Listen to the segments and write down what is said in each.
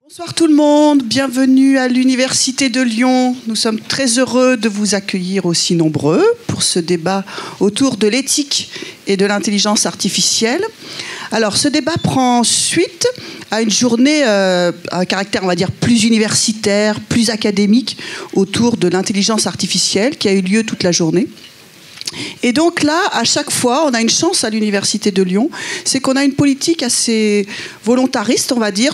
Bonsoir tout le monde, bienvenue à l'Université de Lyon. Nous sommes très heureux de vous accueillir aussi nombreux pour ce débat autour de l'éthique et de l'intelligence artificielle. Alors ce débat prend suite à une journée à caractère, on va dire, plus universitaire, plus académique autour de l'intelligence artificielle qui a eu lieu toute la journée. Et donc là, à chaque fois, on a une chance à l'Université de Lyon, c'est qu'on a une politique assez volontariste, on va dire,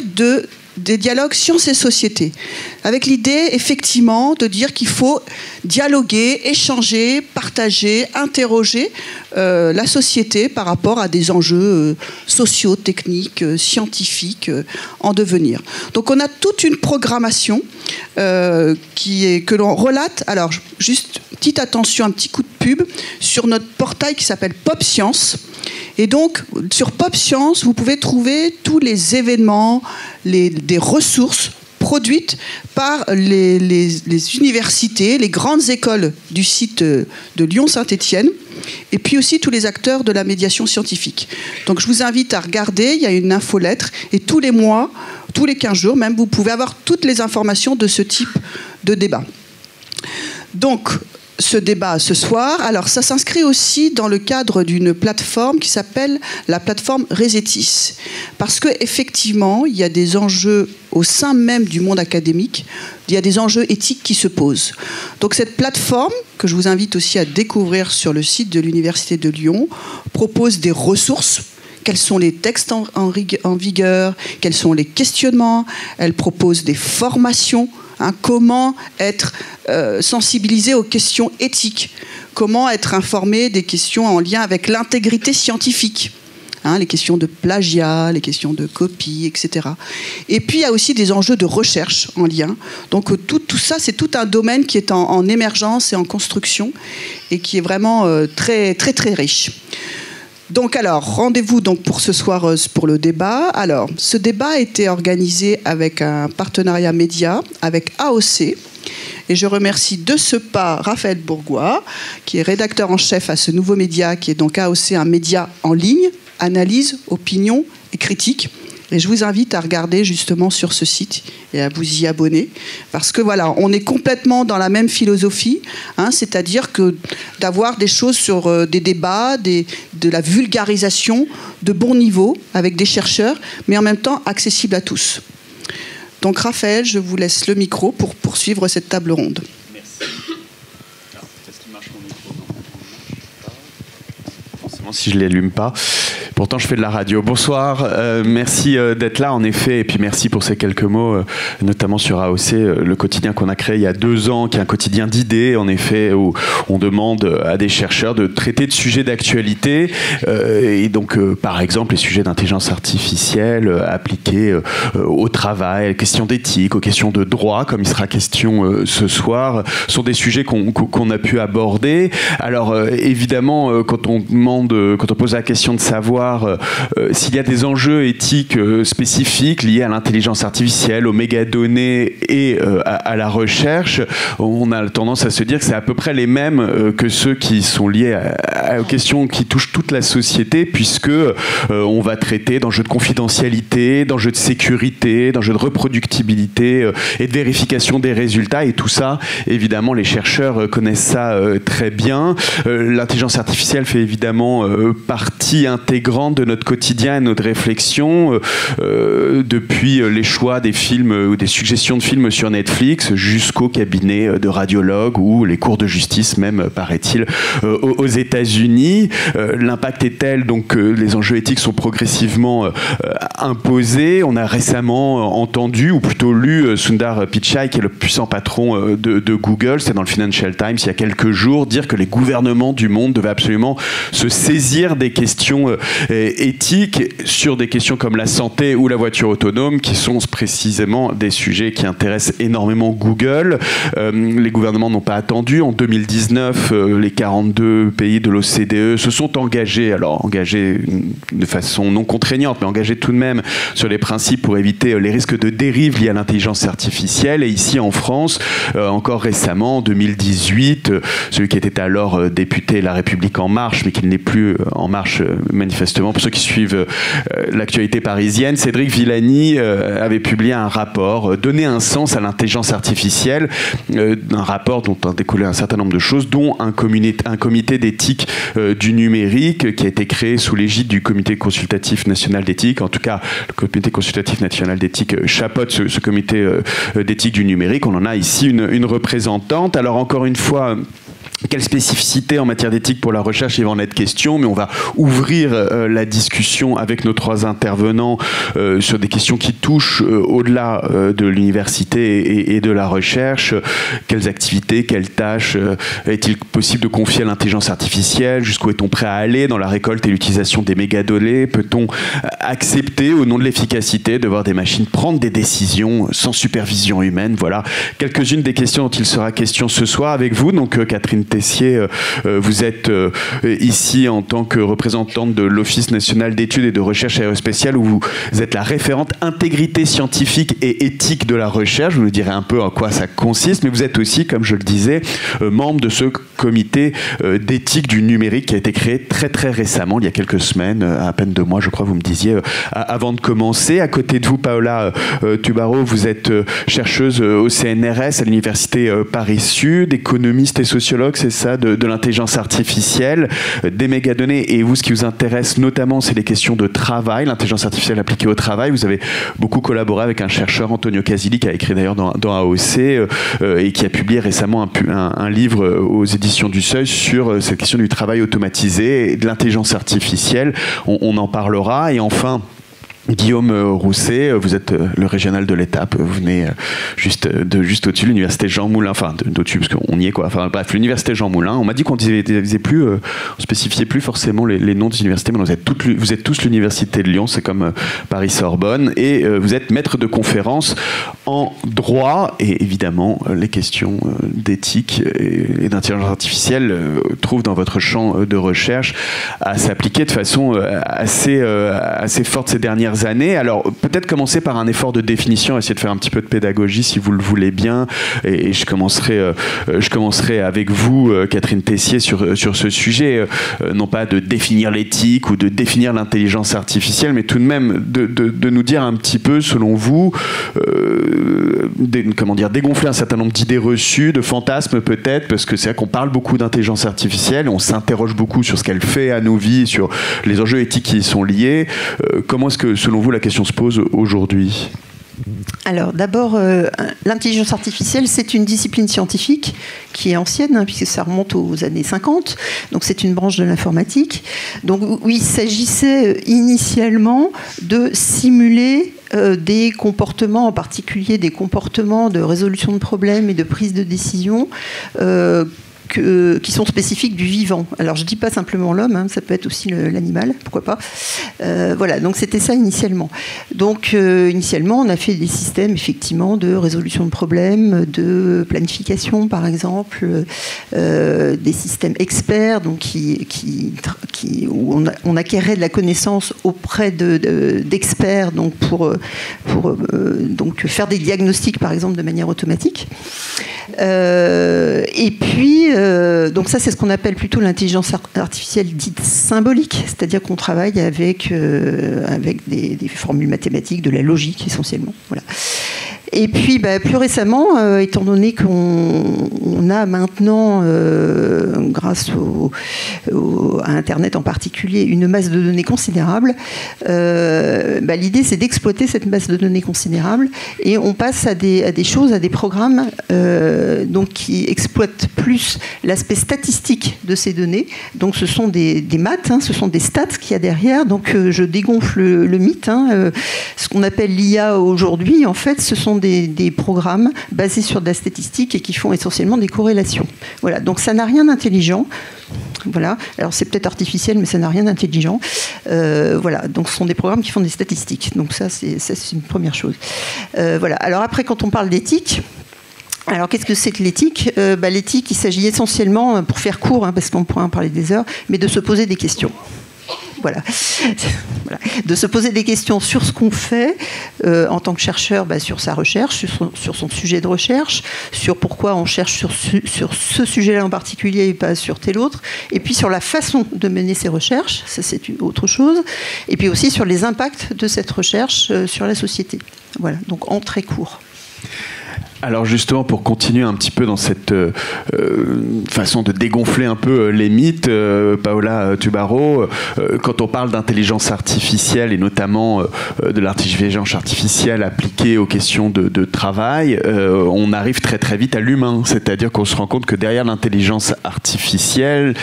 des dialogues sciences et société, avec l'idée effectivement de dire qu'il faut dialoguer, échanger, partager, interroger la société par rapport à des enjeux sociaux, techniques, scientifiques en devenir. Donc on a toute une programmation que l'on relate. Alors juste petite attention, un petit coup de pub sur notre portail qui s'appelle Pop Science. Et donc, sur Pop Science, vous pouvez trouver tous les événements, des ressources produites par les universités, les grandes écoles du site de Lyon-Saint-Étienne, et puis aussi tous les acteurs de la médiation scientifique. Donc, je vous invite à regarder, il y a une infolettre, et tous les mois, tous les 15 jours même, vous pouvez avoir toutes les informations de ce type de débat. Donc, ce débat ce soir, alors ça s'inscrit aussi dans le cadre d'une plateforme qui s'appelle la plateforme Resetis. Parce qu'effectivement, il y a des enjeux au sein même du monde académique, il y a des enjeux éthiques qui se posent. Donc cette plateforme, que je vous invite aussi à découvrir sur le site de l'Université de Lyon, propose des ressources. Quels sont les textes en vigueur? Quels sont les questionnements? Elle propose des formations. Comment être sensibilisé aux questions éthiques, comment être informé des questions en lien avec l'intégrité scientifique, les questions de plagiat, les questions de copie, etc. Et puis il y a aussi des enjeux de recherche en lien. Donc tout ça, c'est tout un domaine qui est en émergence et en construction et qui est vraiment très, très, très riche. Donc alors, rendez-vous donc pour ce soir pour le débat. Alors, ce débat a été organisé avec un partenariat média avec AOC. Et je remercie de ce pas Raphaël Bourgois, qui est rédacteur en chef à ce nouveau média, qui est donc AOC, un média en ligne, analyse, opinion et critique. Et je vous invite à regarder justement sur ce site et à vous y abonner. Parce que voilà, on est complètement dans la même philosophie, c'est-à-dire que d'avoir des choses sur des débats, de la vulgarisation de bon niveau avec des chercheurs, mais en même temps accessible à tous. Donc Raphaël, je vous laisse le micro pour poursuivre cette table ronde. Merci. Alors, est-ce qu'il marche mon micro? Non, forcément, si je ne l'allume pas. Pourtant, je fais de la radio. Bonsoir, merci d'être là, en effet, et puis merci pour ces quelques mots, notamment sur AOC, le quotidien qu'on a créé il y a 2 ans, qui est un quotidien d'idées, en effet, où on demande à des chercheurs de traiter de sujets d'actualité, et donc, par exemple, les sujets d'intelligence artificielle appliqués au travail, aux questions d'éthique, aux questions de droit, comme il sera question ce soir, sont des sujets qu'on a pu aborder. Alors, évidemment, quand on pose la question de savoir s'il y a des enjeux éthiques spécifiques liés à l'intelligence artificielle, aux mégadonnées et à la recherche, on a tendance à se dire que c'est à peu près les mêmes que ceux qui sont liés aux questions qui touchent toute la société, puisque on va traiter d'enjeux de confidentialité, d'enjeux de sécurité, d'enjeux de reproductibilité et de vérification des résultats, et tout ça, évidemment, les chercheurs connaissent ça très bien. L'intelligence artificielle fait évidemment partie intégrante de notre quotidien et de notre réflexion, depuis les choix des films ou des suggestions de films sur Netflix jusqu'au cabinet de radiologues ou les cours de justice même, paraît-il, aux États-Unis. L'impact est tel donc que les enjeux éthiques sont progressivement imposés. On a récemment entendu, ou plutôt lu, Sundar Pichai, qui est le puissant patron de Google, c'est dans le Financial Times il y a quelques jours, dire que les gouvernements du monde devaient absolument se saisir des questions éthiques sur des questions comme la santé ou la voiture autonome, qui sont précisément des sujets qui intéressent énormément Google. Les gouvernements n'ont pas attendu. En 2019, les 42 pays de l'OCDE se sont engagés de façon non contraignante, mais engagés tout de même sur les principes pour éviter les risques de dérive liés à l'intelligence artificielle. Et ici en France, encore récemment, en 2018, celui qui était alors député La République En Marche, mais qui n'est plus En Marche manifestement modestement pour ceux qui suivent l'actualité parisienne, Cédric Villani avait publié un rapport, donner un sens à l'intelligence artificielle, un rapport dont a découlé un certain nombre de choses, dont un comité d'éthique du numérique qui a été créé sous l'égide du Comité consultatif national d'éthique. En tout cas, le Comité consultatif national d'éthique chapeaute ce comité d'éthique du numérique. On en a ici une représentante. Alors encore une fois, quelle spécificité en matière d'éthique pour la recherche, il va en être question, mais on va ouvrir la discussion avec nos trois intervenants sur des questions qui touchent au-delà de l'université et de la recherche. Quelles activités, quelles tâches est-il possible de confier à l'intelligence artificielle? Jusqu'où est-on prêt à aller dans la récolte et l'utilisation des mégadonnées? Peut-on accepter, au nom de l'efficacité, de voir des machines prendre des décisions sans supervision humaine? Voilà quelques-unes des questions dont il sera question ce soir avec vous. Donc Catherine Tessier, vous êtes ici en tant que représentante de l'Office national d'études et de recherche aérospatiale, où vous êtes la référente intégrité scientifique et éthique de la recherche. Vous nous direz un peu en quoi ça consiste, mais vous êtes aussi, comme je le disais, membre de ce comité d'éthique du numérique qui a été créé très très récemment, il y a quelques semaines, à peine 2 mois je crois, vous me disiez avant de commencer. À côté de vous, Paola Tubaro, vous êtes chercheuse au CNRS à l'université Paris-Sud, économiste et sociologue, c'est ça, de l'intelligence artificielle, des mégadonnées. Et vous, ce qui vous intéresse notamment, c'est les questions de travail, l'intelligence artificielle appliquée au travail. Vous avez beaucoup collaboré avec un chercheur, Antonio Casilli, qui a écrit d'ailleurs dans AOC et qui a publié récemment un livre aux éditions du Seuil sur cette question du travail automatisé et de l'intelligence artificielle. On en parlera. Et enfin, Guillaume Rousset, vous êtes le régional de l'étape, vous venez juste au-dessus de l'université Jean Moulin, enfin d'au-dessus parce qu'on y est quoi, enfin bref, l'université Jean Moulin. On m'a dit qu'on disait plus, on spécifiait plus forcément les noms des universités, mais vous êtes tous l'université de Lyon, c'est comme Paris-Sorbonne, et vous êtes maître de conférence en droit, et évidemment les questions d'éthique et d'intelligence artificielle trouvent dans votre champ de recherche à s'appliquer de façon assez forte ces dernières années. Alors peut-être commencer par un effort de définition, essayer de faire un petit peu de pédagogie si vous le voulez bien, et je commencerai avec vous, Catherine Tessier, sur ce sujet, non pas de définir l'éthique ou de définir l'intelligence artificielle, mais tout de même de nous dire un petit peu, selon vous, dégonfler un certain nombre d'idées reçues, de fantasmes peut-être, parce que c'est vrai qu'on parle beaucoup d'intelligence artificielle, on s'interroge beaucoup sur ce qu'elle fait à nos vies, sur les enjeux éthiques qui y sont liés. Comment est-ce que, selon vous, la question se pose aujourd'hui ? Alors d'abord, l'intelligence artificielle, c'est une discipline scientifique qui est ancienne, puisque ça remonte aux années 50, donc c'est une branche de l'informatique. Donc oui, il s'agissait initialement de simuler des comportements, en particulier des comportements de résolution de problèmes et de prise de décision qui sont spécifiques du vivant. Alors je ne dis pas simplement l'homme, ça peut être aussi l'animal, pourquoi pas. Voilà, donc c'était ça initialement. Donc initialement, on a fait des systèmes effectivement de résolution de problèmes, de planification par exemple, des systèmes experts, donc où on acquérait de la connaissance auprès d'experts, donc pour faire des diagnostics par exemple de manière automatique. Et puis donc ça, c'est ce qu'on appelle plutôt l'intelligence artificielle dite symbolique, c'est-à-dire qu'on travaille avec des formules mathématiques, de la logique essentiellement. Voilà. Et puis, plus récemment, étant donné qu'on a maintenant, grâce à Internet en particulier, une masse de données considérable, l'idée c'est d'exploiter cette masse de données considérable, et on passe à des choses, à des programmes donc qui exploitent plus l'aspect statistique de ces données. Donc ce sont des maths, ce sont des stats qu'il y a derrière. Donc je dégonfle le mythe. Ce qu'on appelle l'IA aujourd'hui, en fait, ce sont des programmes basés sur de la statistique et qui font essentiellement des corrélations. Voilà, donc ça n'a rien d'intelligent. Voilà. Alors c'est peut-être artificiel, mais ça n'a rien d'intelligent. Voilà, donc ce sont des programmes qui font des statistiques. Donc ça, c'est une première chose. Voilà. Alors après, quand on parle d'éthique, alors qu'est-ce que c'est que l'éthique ? L'éthique, il s'agit essentiellement, pour faire court, parce qu'on pourrait en parler des heures, mais de se poser des questions. voilà. De se poser des questions sur ce qu'on fait en tant que chercheur, sur sa recherche, sur son sujet de recherche, sur pourquoi on cherche sur ce sujet-là en particulier et pas sur tel autre, et puis sur la façon de mener ses recherches, ça c'est autre chose, et puis aussi sur les impacts de cette recherche sur la société. Voilà, donc en très court. Alors justement, pour continuer un petit peu dans cette façon de dégonfler un peu les mythes, Paola Tubarro, quand on parle d'intelligence artificielle et notamment de l'intelligence artificielle appliquée aux questions de travail, on arrive très très vite à l'humain. C'est-à-dire qu'on se rend compte que derrière l'intelligence artificielle,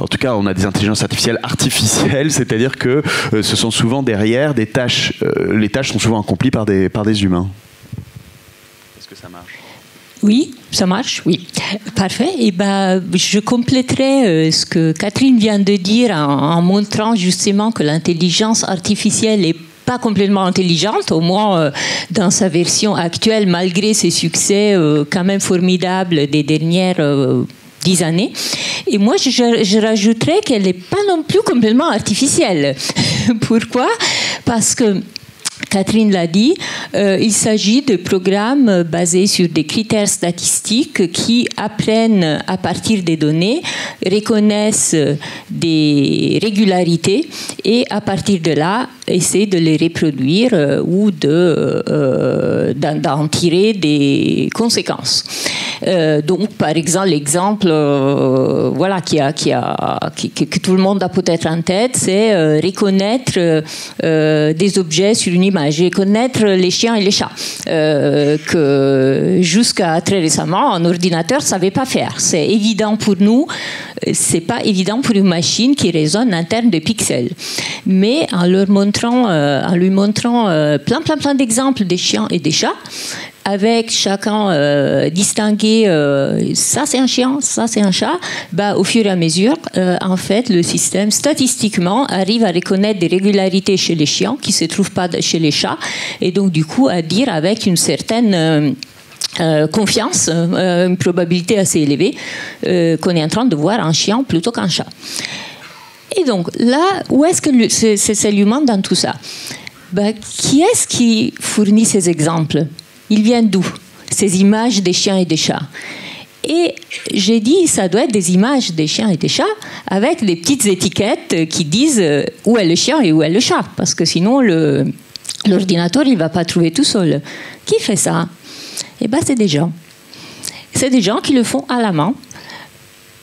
en tout cas on a des intelligences artificielles, c'est-à-dire que ce sont souvent derrière des tâches, les tâches sont souvent accomplies par des humains. Ça marche. Oui, ça marche, oui. Parfait. Et je compléterai ce que Catherine vient de dire en montrant justement que l'intelligence artificielle n'est pas complètement intelligente, au moins dans sa version actuelle, malgré ses succès quand même formidables des dernières 10 années. Et moi, je rajouterais qu'elle n'est pas non plus complètement artificielle. Pourquoi ? Parce que Catherine l'a dit, il s'agit de programmes basés sur des critères statistiques qui apprennent à partir des données, reconnaissent des régularités et à partir de là, essaient de les reproduire ou d'en tirer des conséquences. Donc, par exemple, l'exemple que tout le monde a peut-être en tête, c'est reconnaître des objets sur une image, reconnaître les chiens et les chats, que jusqu'à très récemment, un ordinateur ne savait pas faire. C'est évident pour nous, c'est pas évident pour une machine qui raisonne en termes de pixels. Mais en lui montrant plein d'exemples des chiens et des chats, avec chacun distinguer ça c'est un chien, ça c'est un chat, au fur et à mesure, en fait, le système statistiquement arrive à reconnaître des régularités chez les chiens qui ne se trouvent pas chez les chats, et donc du coup à dire avec une certaine confiance, une probabilité assez élevée, qu'on est en train de voir un chien plutôt qu'un chat. Et donc là, où est-ce que c'est l'humain dans tout ça ? Qui est-ce qui fournit ces exemples ? Ils viennent d'où, ces images des chiens et des chats? Et j'ai dit, ça doit être des images des chiens et des chats avec des petites étiquettes qui disent où est le chien et où est le chat. Parce que sinon, l'ordinateur, il ne va pas trouver tout seul. Qui fait ça? C'est des gens. C'est des gens qui le font à la main,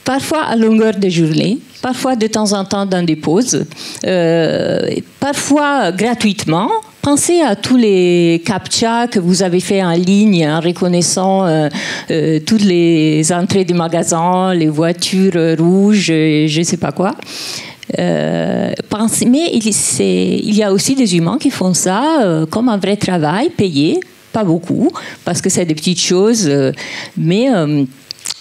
parfois à longueur de journée, parfois de temps en temps dans des pauses, parfois gratuitement. Pensez à tous les CAPTCHA que vous avez fait en ligne en reconnaissant toutes les entrées du magasin, les voitures rouges, je ne sais pas quoi. Mais il y a aussi des humains qui font ça comme un vrai travail, payé, pas beaucoup, parce que c'est des petites choses, mais...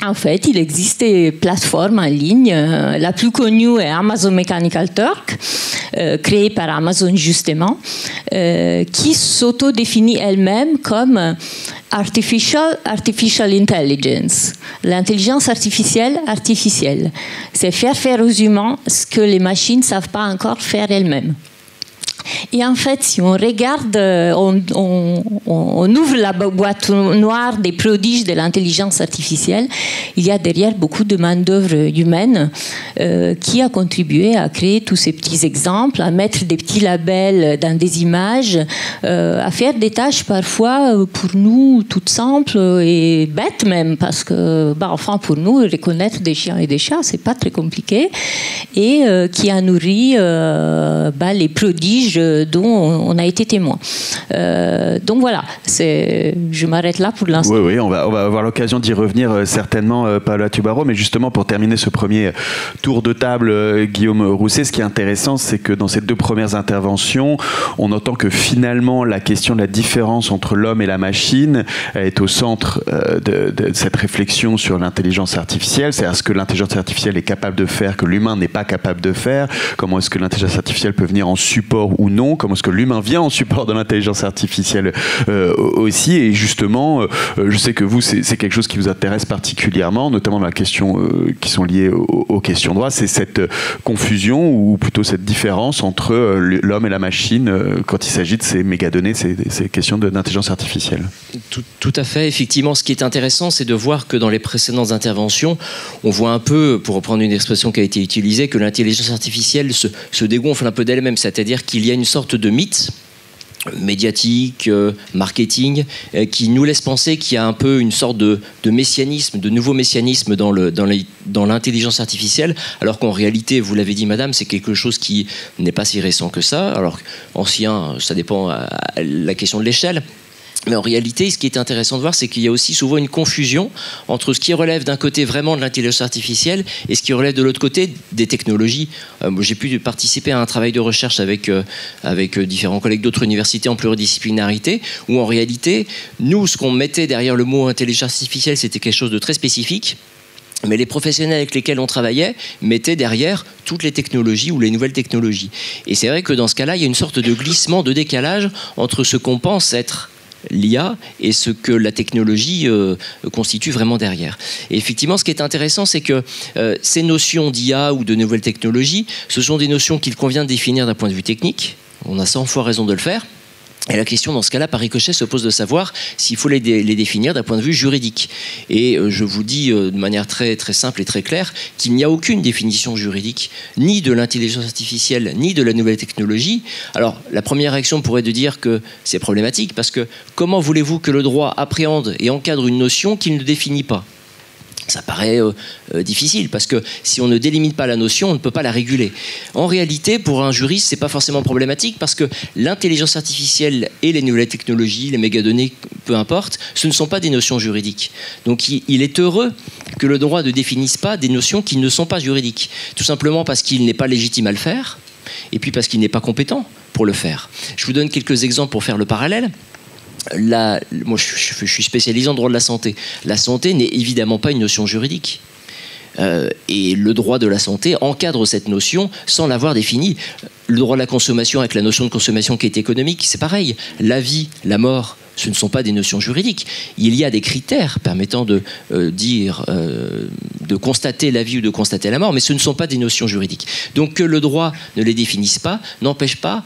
En fait, il existe des plateformes en ligne. La plus connue est Amazon Mechanical Turk, créée par Amazon justement, qui s'auto-définit elle-même comme Artificial Intelligence, l'intelligence artificielle. C'est faire aux humains ce que les machines ne savent pas encore faire elles-mêmes. Et en fait, si on regarde, on ouvre la boîte noire des prodiges de l'intelligence artificielle, il y a derrière beaucoup de main-d'œuvre humaine qui a contribué à créer tous ces petits exemples, à mettre des petits labels dans des images, à faire des tâches parfois pour nous toutes simples et bêtes même, parce que, pour nous, reconnaître des chiens et des chats, c'est pas très compliqué, et qui a nourri les prodiges dont on a été témoin. Donc voilà, je m'arrête là pour l'instant. Oui, on va avoir l'occasion d'y revenir certainement, Paola Tubarro, mais justement pour terminer ce premier tour de table, Guillaume Rousset, ce qui est intéressant, c'est que dans ces deux premières interventions, on entend que finalement la question de la différence entre l'homme et la machine est au centre de cette réflexion sur l'intelligence artificielle, c'est-à-dire ce que l'intelligence artificielle est capable de faire, que l'humain n'est pas capable de faire, comment est-ce que l'intelligence artificielle peut venir en support ou non, comment est-ce que l'humain vient en support de l'intelligence artificielle aussi. Et justement, je sais que vous, c'est quelque chose qui vous intéresse particulièrement, notamment dans la question qui sont liées aux questions de droit, c'est cette confusion ou plutôt cette différence entre l'homme et la machine quand il s'agit de ces mégadonnées, ces questions d'intelligence artificielle. Tout à fait. Effectivement, ce qui est intéressant, c'est de voir que dans les précédentes interventions, on voit un peu, pour reprendre une expression qui a été utilisée, que l'intelligence artificielle se dégonfle un peu d'elle-même, c'est-à-dire qu'il y a une sorte de mythe médiatique, marketing, qui nous laisse penser qu'il y a un peu une sorte de messianisme, de nouveau messianisme dans l'intelligence artificielle, alors qu'en réalité, vous l'avez dit madame, c'est quelque chose qui n'est pas si récent que ça. Alors ancien, ça dépend à la question de l'échelle. Mais en réalité, ce qui est intéressant de voir, c'est qu'il y a aussi souvent une confusion entre ce qui relève d'un côté vraiment de l'intelligence artificielle et ce qui relève de l'autre côté des technologies. J'ai pu participer à un travail de recherche avec différents collègues d'autres universités en pluridisciplinarité, où en réalité, nous, ce qu'on mettait derrière le mot intelligence artificielle, c'était quelque chose de très spécifique. Mais les professionnels avec lesquels on travaillait mettaient derrière toutes les technologies ou les nouvelles technologies. Et c'est vrai que dans ce cas-là, il y a une sorte de glissement, de décalage entre ce qu'on pense être l'IA et ce que la technologie constitue vraiment derrière. Et effectivement, ce qui est intéressant, c'est que ces notions d'IA ou de nouvelles technologies, ce sont des notions qu'il convient de définir d'un point de vue technique. On a 100 fois raison de le faire. Et la question, dans ce cas-là, par ricochet, se pose de savoir s'il faut les définir d'un point de vue juridique. Et je vous dis de manière très, très simple et très claire qu'il n'y a aucune définition juridique, ni de l'intelligence artificielle, ni de la nouvelle technologie. Alors, la première réaction pourrait de dire que c'est problématique, parce que comment voulez-vous que le droit appréhende et encadre une notion qu'il ne définit pas ? Ça paraît difficile, parce que si on ne délimite pas la notion, on ne peut pas la réguler. En réalité, pour un juriste, c'est pas forcément problématique, parce que l'intelligence artificielle et les nouvelles technologies, les mégadonnées, peu importe, ce ne sont pas des notions juridiques. Donc il est heureux que le droit ne définisse pas des notions qui ne sont pas juridiques. Tout simplement parce qu'il n'est pas légitime à le faire, et puis parce qu'il n'est pas compétent pour le faire. Je vous donne quelques exemples pour faire le parallèle. Moi, je suis spécialisé en droit de la santé. La santé n'est évidemment pas une notion juridique. Et le droit de la santé encadre cette notion sans l'avoir définie. Le droit de la consommation avec la notion de consommation qui est économique, c'est pareil. La vie, la mort, ce ne sont pas des notions juridiques. Il y a des critères permettant de constater la vie ou de constater la mort, mais ce ne sont pas des notions juridiques. Donc que le droit ne les définisse pas n'empêche pas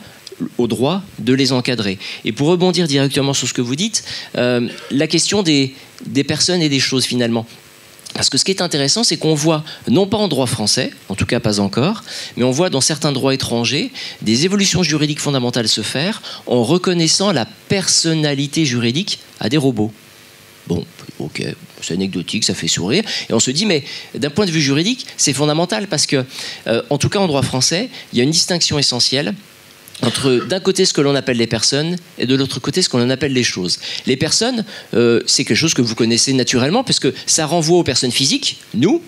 au droit de les encadrer. Et pour rebondir directement sur ce que vous dites, la question des personnes et des choses finalement. Parce que ce qui est intéressant, c'est qu'on voit, non pas en droit français, en tout cas pas encore, mais on voit dans certains droits étrangers des évolutions juridiques fondamentales se faire en reconnaissant la personnalité juridique à des robots. Bon, ok, c'est anecdotique, ça fait sourire. Et on se dit, mais d'un point de vue juridique, c'est fondamental parce que, en tout cas en droit français, il y a une distinction essentielle entre d'un côté ce que l'on appelle les personnes et de l'autre côté ce qu'on appelle les choses. Les personnes, c'est quelque chose que vous connaissez naturellement parce que ça renvoie aux personnes physiques, nous.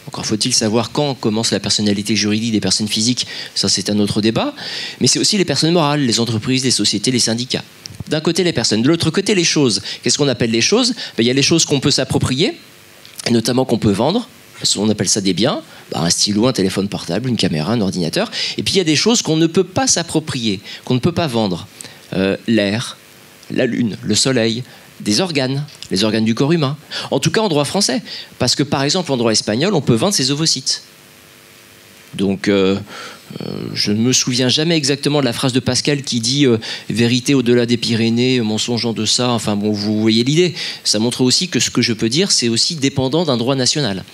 Encore faut-il savoir quand commence la personnalité juridique des personnes physiques, ça c'est un autre débat, mais c'est aussi les personnes morales, les entreprises, les sociétés, les syndicats. D'un côté les personnes, de l'autre côté les choses. Qu'est-ce qu'on appelle les choses ? Il y a les choses qu'on peut s'approprier, notamment qu'on peut vendre. On appelle ça des biens, un stylo, un téléphone portable, une caméra, un ordinateur. Et puis il y a des choses qu'on ne peut pas s'approprier, qu'on ne peut pas vendre. L'air, la lune, le soleil, des organes, les organes du corps humain. En tout cas en droit français. Parce que par exemple en droit espagnol, on peut vendre ses ovocytes. Donc je ne me souviens jamais exactement de la phrase de Pascal qui dit vérité au-delà des Pyrénées, mensonge en deçà. Enfin bon, vous voyez l'idée. Ça montre aussi que ce que je peux dire, c'est aussi dépendant d'un droit national.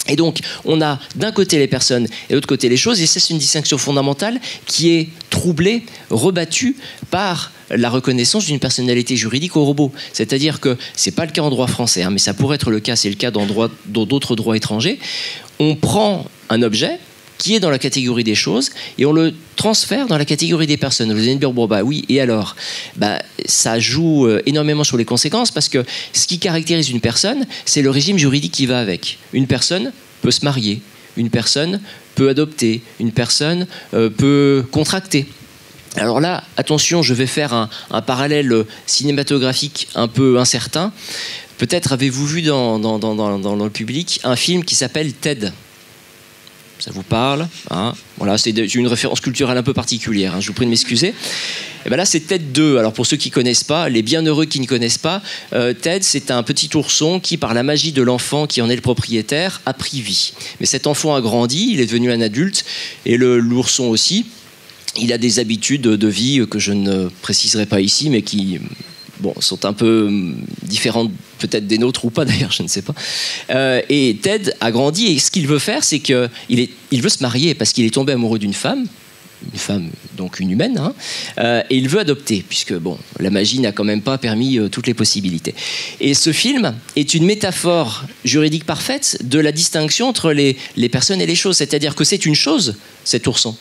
Et donc, on a d'un côté les personnes et de l'autre côté les choses, et c'est une distinction fondamentale qui est troublée, rebattue par la reconnaissance d'une personnalité juridique au robot. C'est-à-dire que, ce n'est pas le cas en droit français, mais ça pourrait être le cas, c'est le cas dans d'autres droits étrangers. On prend un objet qui est dans la catégorie des choses et on le transfère dans la catégorie des personnes. Vous allez me dire, bon bah oui, et alors ? Ça joue énormément sur les conséquences parce que ce qui caractérise une personne, c'est le régime juridique qui va avec. Une personne peut se marier, une personne peut adopter, une personne peut contracter. Alors là, attention, je vais faire un parallèle cinématographique un peu incertain. Peut-être avez-vous vu dans le public un film qui s'appelle Ted ? Ça vous parle, hein? Voilà, c'est une référence culturelle un peu particulière, hein, je vous prie de m'excuser. Et ben là, c'est Ted 2. Alors pour ceux qui ne connaissent pas, les bienheureux qui ne connaissent pas, Ted, c'est un petit ourson qui, par la magie de l'enfant qui en est le propriétaire, a pris vie. Mais cet enfant a grandi, il est devenu un adulte, et l'ourson aussi. Il a des habitudes de vie que je ne préciserai pas ici, mais qui sont un peu différentes peut-être des nôtres ou pas d'ailleurs, je ne sais pas. Et Ted a grandi et ce qu'il veut faire, c'est qu'il veut se marier parce qu'il est tombé amoureux d'une femme, donc une humaine, hein, et il veut adopter, puisque la magie n'a quand même pas permis toutes les possibilités. Et ce film est une métaphore juridique parfaite de la distinction entre les personnes et les choses, c'est-à-dire que c'est une chose, cet ourson,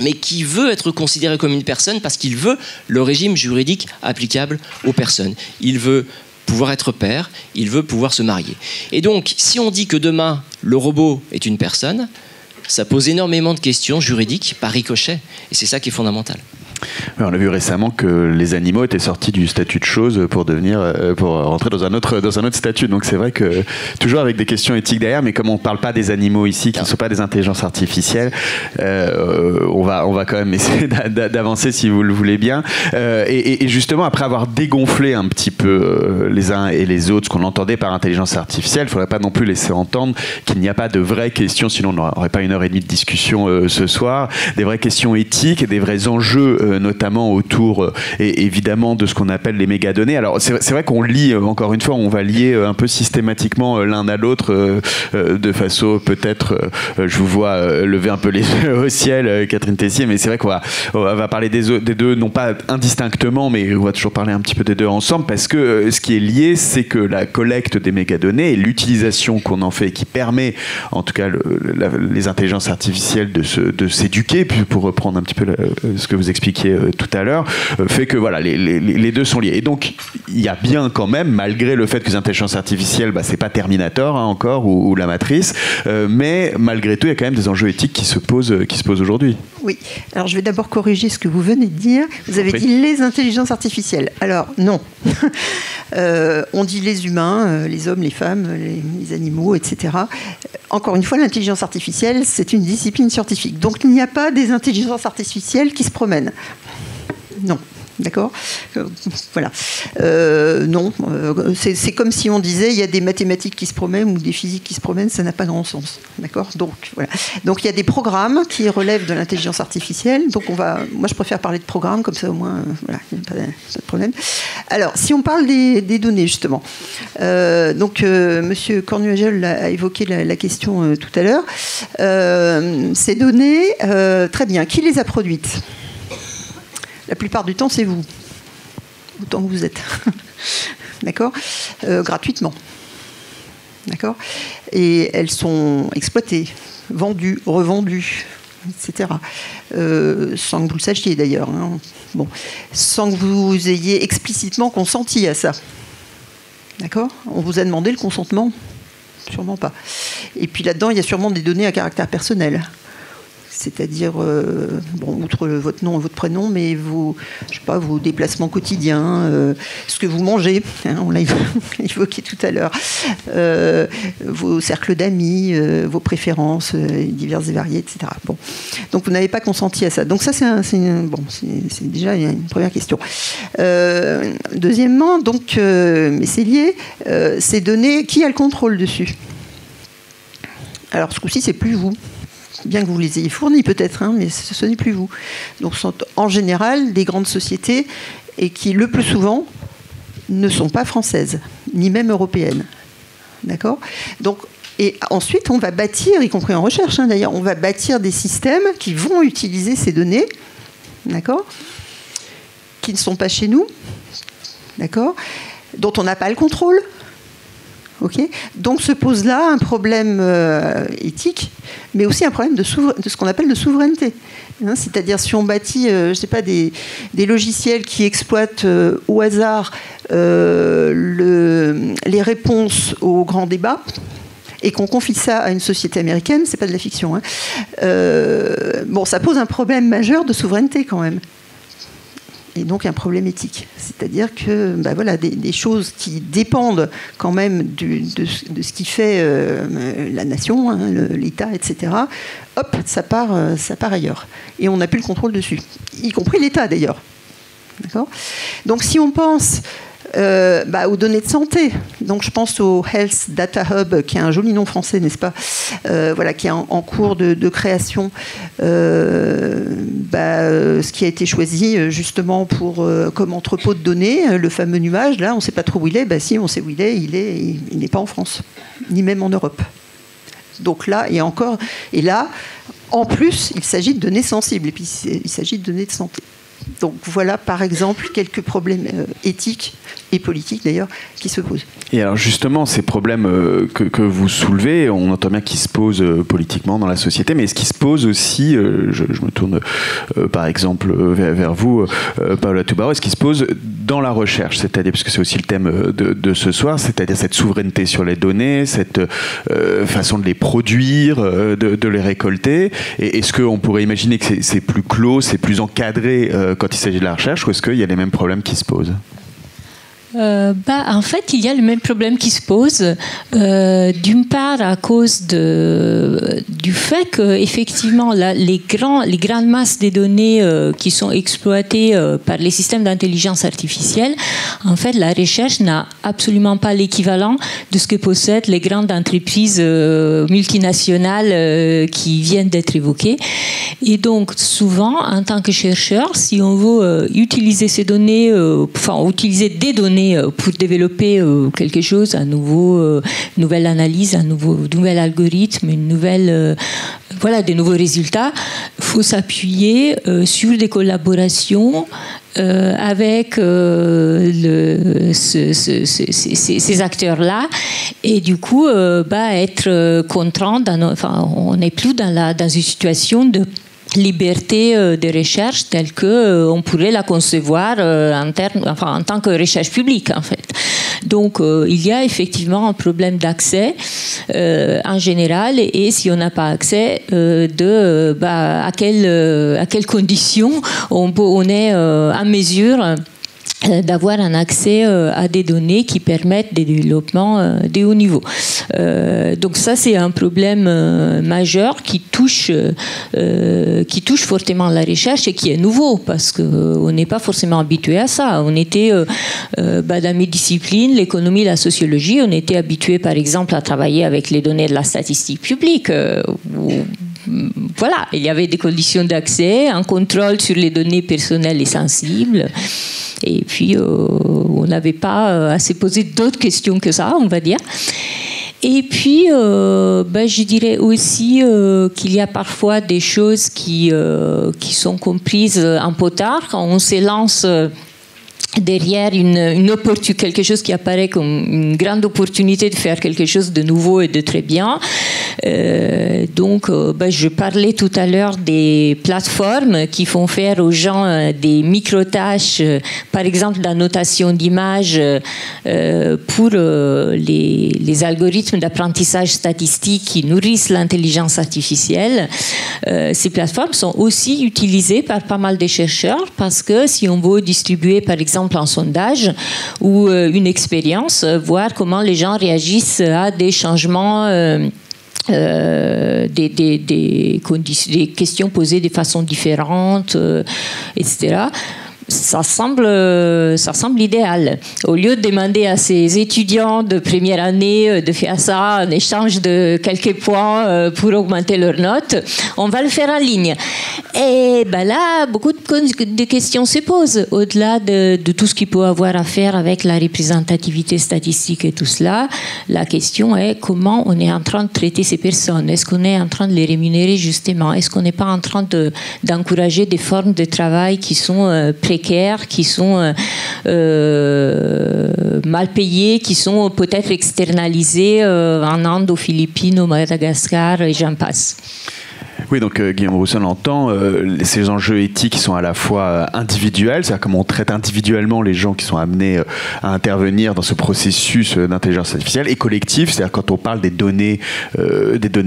mais qui veut être considéré comme une personne parce qu'il veut le régime juridique applicable aux personnes. Il veut pouvoir être père, il veut pouvoir se marier. Et donc, si on dit que demain, le robot est une personne, ça pose énormément de questions juridiques par ricochet. Et c'est ça qui est fondamental. Oui, on a vu récemment que les animaux étaient sortis du statut de chose pour rentrer dans un autre statut. Donc c'est vrai que toujours avec des questions éthiques derrière, mais comme on ne parle pas des animaux ici, qui ne sont pas des intelligences artificielles, on va quand même essayer d'avancer si vous le voulez bien. Et justement, après avoir dégonflé un petit peu les uns et les autres, ce qu'on entendait par intelligence artificielle, il ne faudrait pas non plus laisser entendre qu'il n'y a pas de vraies questions, sinon on n'aurait pas 1h30 de discussion ce soir, des vraies questions éthiques et des vrais enjeux notamment autour et évidemment de ce qu'on appelle les mégadonnées. Alors c'est vrai qu'on lit, encore une fois, on va lier un peu systématiquement l'un à l'autre de façon peut-être, je vous vois lever un peu les yeux au ciel, Catherine Tessier, mais c'est vrai qu'on va parler des deux, non pas indistinctement, mais on va toujours parler un petit peu des deux ensemble, parce que ce qui est lié, c'est que la collecte des mégadonnées et l'utilisation qu'on en fait, qui permet en tout cas les intelligences artificielles de s'éduquer, puis pour reprendre un petit peu ce que vous expliquiez tout à l'heure, fait que voilà, les deux sont liés. Et donc, il y a bien quand même, malgré le fait que les intelligences artificielles, c'est pas Terminator encore, ou la Matrice, mais malgré tout, il y a quand même des enjeux éthiques qui se posent aujourd'hui. Oui. Alors, je vais d'abord corriger ce que vous venez de dire. Vous avez dit les intelligences artificielles. Alors, non. On dit les humains, les hommes, les femmes, les animaux, etc. Encore une fois, l'intelligence artificielle, c'est une discipline scientifique. Donc, il n'y a pas des intelligences artificielles qui se promènent. Non. D'accord ? Voilà. Non, c'est comme si on disait il y a des mathématiques qui se promènent ou des physiques qui se promènent, ça n'a pas grand sens. D'accord ? Donc, voilà. Donc, il y a des programmes qui relèvent de l'intelligence artificielle. Donc, moi, je préfère parler de programmes, comme ça, au moins, voilà, il n'y a pas de problème. Alors, si on parle des données, justement. Monsieur Cornuagel a évoqué la question tout à l'heure. Ces données, très bien. Qui les a produites ? La plupart du temps, c'est vous, autant que vous êtes. D'accord ? Gratuitement. D'accord ? Et elles sont exploitées, vendues, revendues, etc. Sans que vous le sachiez d'ailleurs. Hein. Bon. Sans que vous ayez explicitement consenti à ça. D'accord ? On vous a demandé le consentement ? Sûrement pas. Et puis là-dedans, il y a sûrement des données à caractère personnel. C'est-à-dire, outre votre nom et votre prénom, mais vos déplacements quotidiens, ce que vous mangez, hein, on l'a évoqué tout à l'heure, vos cercles d'amis, vos préférences diverses et variées, etc. Bon. Donc, vous n'avez pas consenti à ça. Donc, ça, c'est déjà une première question. Deuxièmement, mais c'est lié, ces données, qui a le contrôle dessus ? Alors, ce coup-ci, c'est plus vous. Bien que vous les ayez fournis peut-être, hein, mais ce n'est plus vous. Donc, ce sont en général des grandes sociétés et qui, le plus souvent, ne sont pas françaises, ni même européennes. D'accord ? Donc, et ensuite, on va bâtir, y compris en recherche, hein, d'ailleurs, on va bâtir des systèmes qui vont utiliser ces données, d'accord ? Qui ne sont pas chez nous, d'accord ? Dont on n'a pas le contrôle. Okay. Donc se pose là un problème éthique, mais aussi un problème de ce qu'on appelle de souveraineté. Hein, c'est-à-dire si on bâtit, des logiciels qui exploitent au hasard les réponses aux grands débats, et qu'on confie ça à une société américaine, c'est pas de la fiction. Hein. Ça pose un problème majeur de souveraineté quand même. et donc un problème éthique. C'est-à-dire que voilà, des choses qui dépendent quand même de ce qui fait la nation, hein, l'État, etc., hop, ça part ailleurs. Et on n'a plus le contrôle dessus, y compris l'État d'ailleurs. D'accord ? Donc si on pense aux données de santé, donc je pense au Health Data Hub, qui a un joli nom français, n'est-ce pas ? Qui est en cours de création, ce qui a été choisi justement comme entrepôt de données, le fameux nuage, là on ne sait pas trop où il est, si on sait où il n'est pas en France, ni même en Europe. Donc là, et là, en plus, il s'agit de données sensibles, et puis il s'agit de données de santé. Donc voilà, par exemple, quelques problèmes éthiques et politiques, d'ailleurs, qui se posent. Et alors justement, ces problèmes que vous soulevez, on entend bien qu'ils se posent politiquement dans la société, mais est-ce qu'ils se posent aussi, je me tourne par exemple vers vous, Paola Tubaro, est-ce qu'ils se posent dans la recherche, c'est-à-dire, puisque c'est aussi le thème de ce soir, c'est-à-dire cette souveraineté sur les données, cette façon de les produire, de les récolter, et est-ce qu'on pourrait imaginer que c'est plus clos, c'est plus encadré quand il s'agit de la recherche, ou est-ce qu'il y a les mêmes problèmes qui se posent ? En fait, il y a le même problème qui se pose. D'une part, à cause du fait que, effectivement, les grandes masses des données qui sont exploitées par les systèmes d'intelligence artificielle, en fait, la recherche n'a absolument pas l'équivalent de ce que possèdent les grandes entreprises multinationales qui viennent d'être évoquées. Et donc, souvent, en tant que chercheur, si on veut utiliser ces données, utiliser des données pour développer quelque chose, une nouvelle analyse, un nouvel algorithme, des nouveaux résultats, il faut s'appuyer sur des collaborations avec ces acteurs-là, et du coup être contraint, on n'est plus dans une situation de liberté de recherche telle qu'on pourrait la concevoir en tant que recherche publique, en fait. Donc, il y a effectivement un problème d'accès en général, et si on n'a pas accès, à quelles conditions on est en mesure d'avoir un accès à des données qui permettent des développements de haut niveau. Donc ça, c'est un problème majeur qui touche fortement la recherche et qui est nouveau, parce qu'on n'est pas forcément habitué à ça. On était, dans mes disciplines, l'économie, la sociologie, on était habitué, par exemple, à travailler avec les données de la statistique publique, voilà, il y avait des conditions d'accès, un contrôle sur les données personnelles et sensibles. Et puis, on n'avait pas assez posé d'autres questions que ça, on va dire. Et puis, je dirais aussi qu'il y a parfois des choses qui sont comprises en potard quand on s'élance derrière quelque chose qui apparaît comme une grande opportunité de faire quelque chose de nouveau et de très bien. Je parlais tout à l'heure des plateformes qui font faire aux gens des micro-tâches, par exemple d'annotation d'images pour les algorithmes d'apprentissage statistique qui nourrissent l'intelligence artificielle. Ces plateformes sont aussi utilisées par pas mal de chercheurs, parce que si on veut distribuer, par exemple, un sondage ou une expérience, voir comment les gens réagissent à des changements, des questions posées de façon différente, etc. Ça semble idéal. Au lieu de demander à ces étudiants de première année de faire ça en échange de quelques points pour augmenter leurs notes, on va le faire en ligne. Et là, beaucoup de questions se posent. Au-delà de tout ce qu'il peut avoir à faire avec la représentativité statistique et tout cela, la question est comment on est en train de traiter ces personnes. Est-ce qu'on est en train de les rémunérer justement? Est-ce qu'on n'est pas en train d'encourager des formes de travail qui sont précaires, qui sont mal payées, qui sont peut-être externalisées en Inde, aux Philippines, au Madagascar, et j'en passe. Oui, donc Guillaume Rousseau l'entend, ces enjeux éthiques sont à la fois individuels, c'est-à-dire comment on traite individuellement les gens qui sont amenés à intervenir dans ce processus d'intelligence artificielle, et collectif, c'est-à-dire quand on parle des données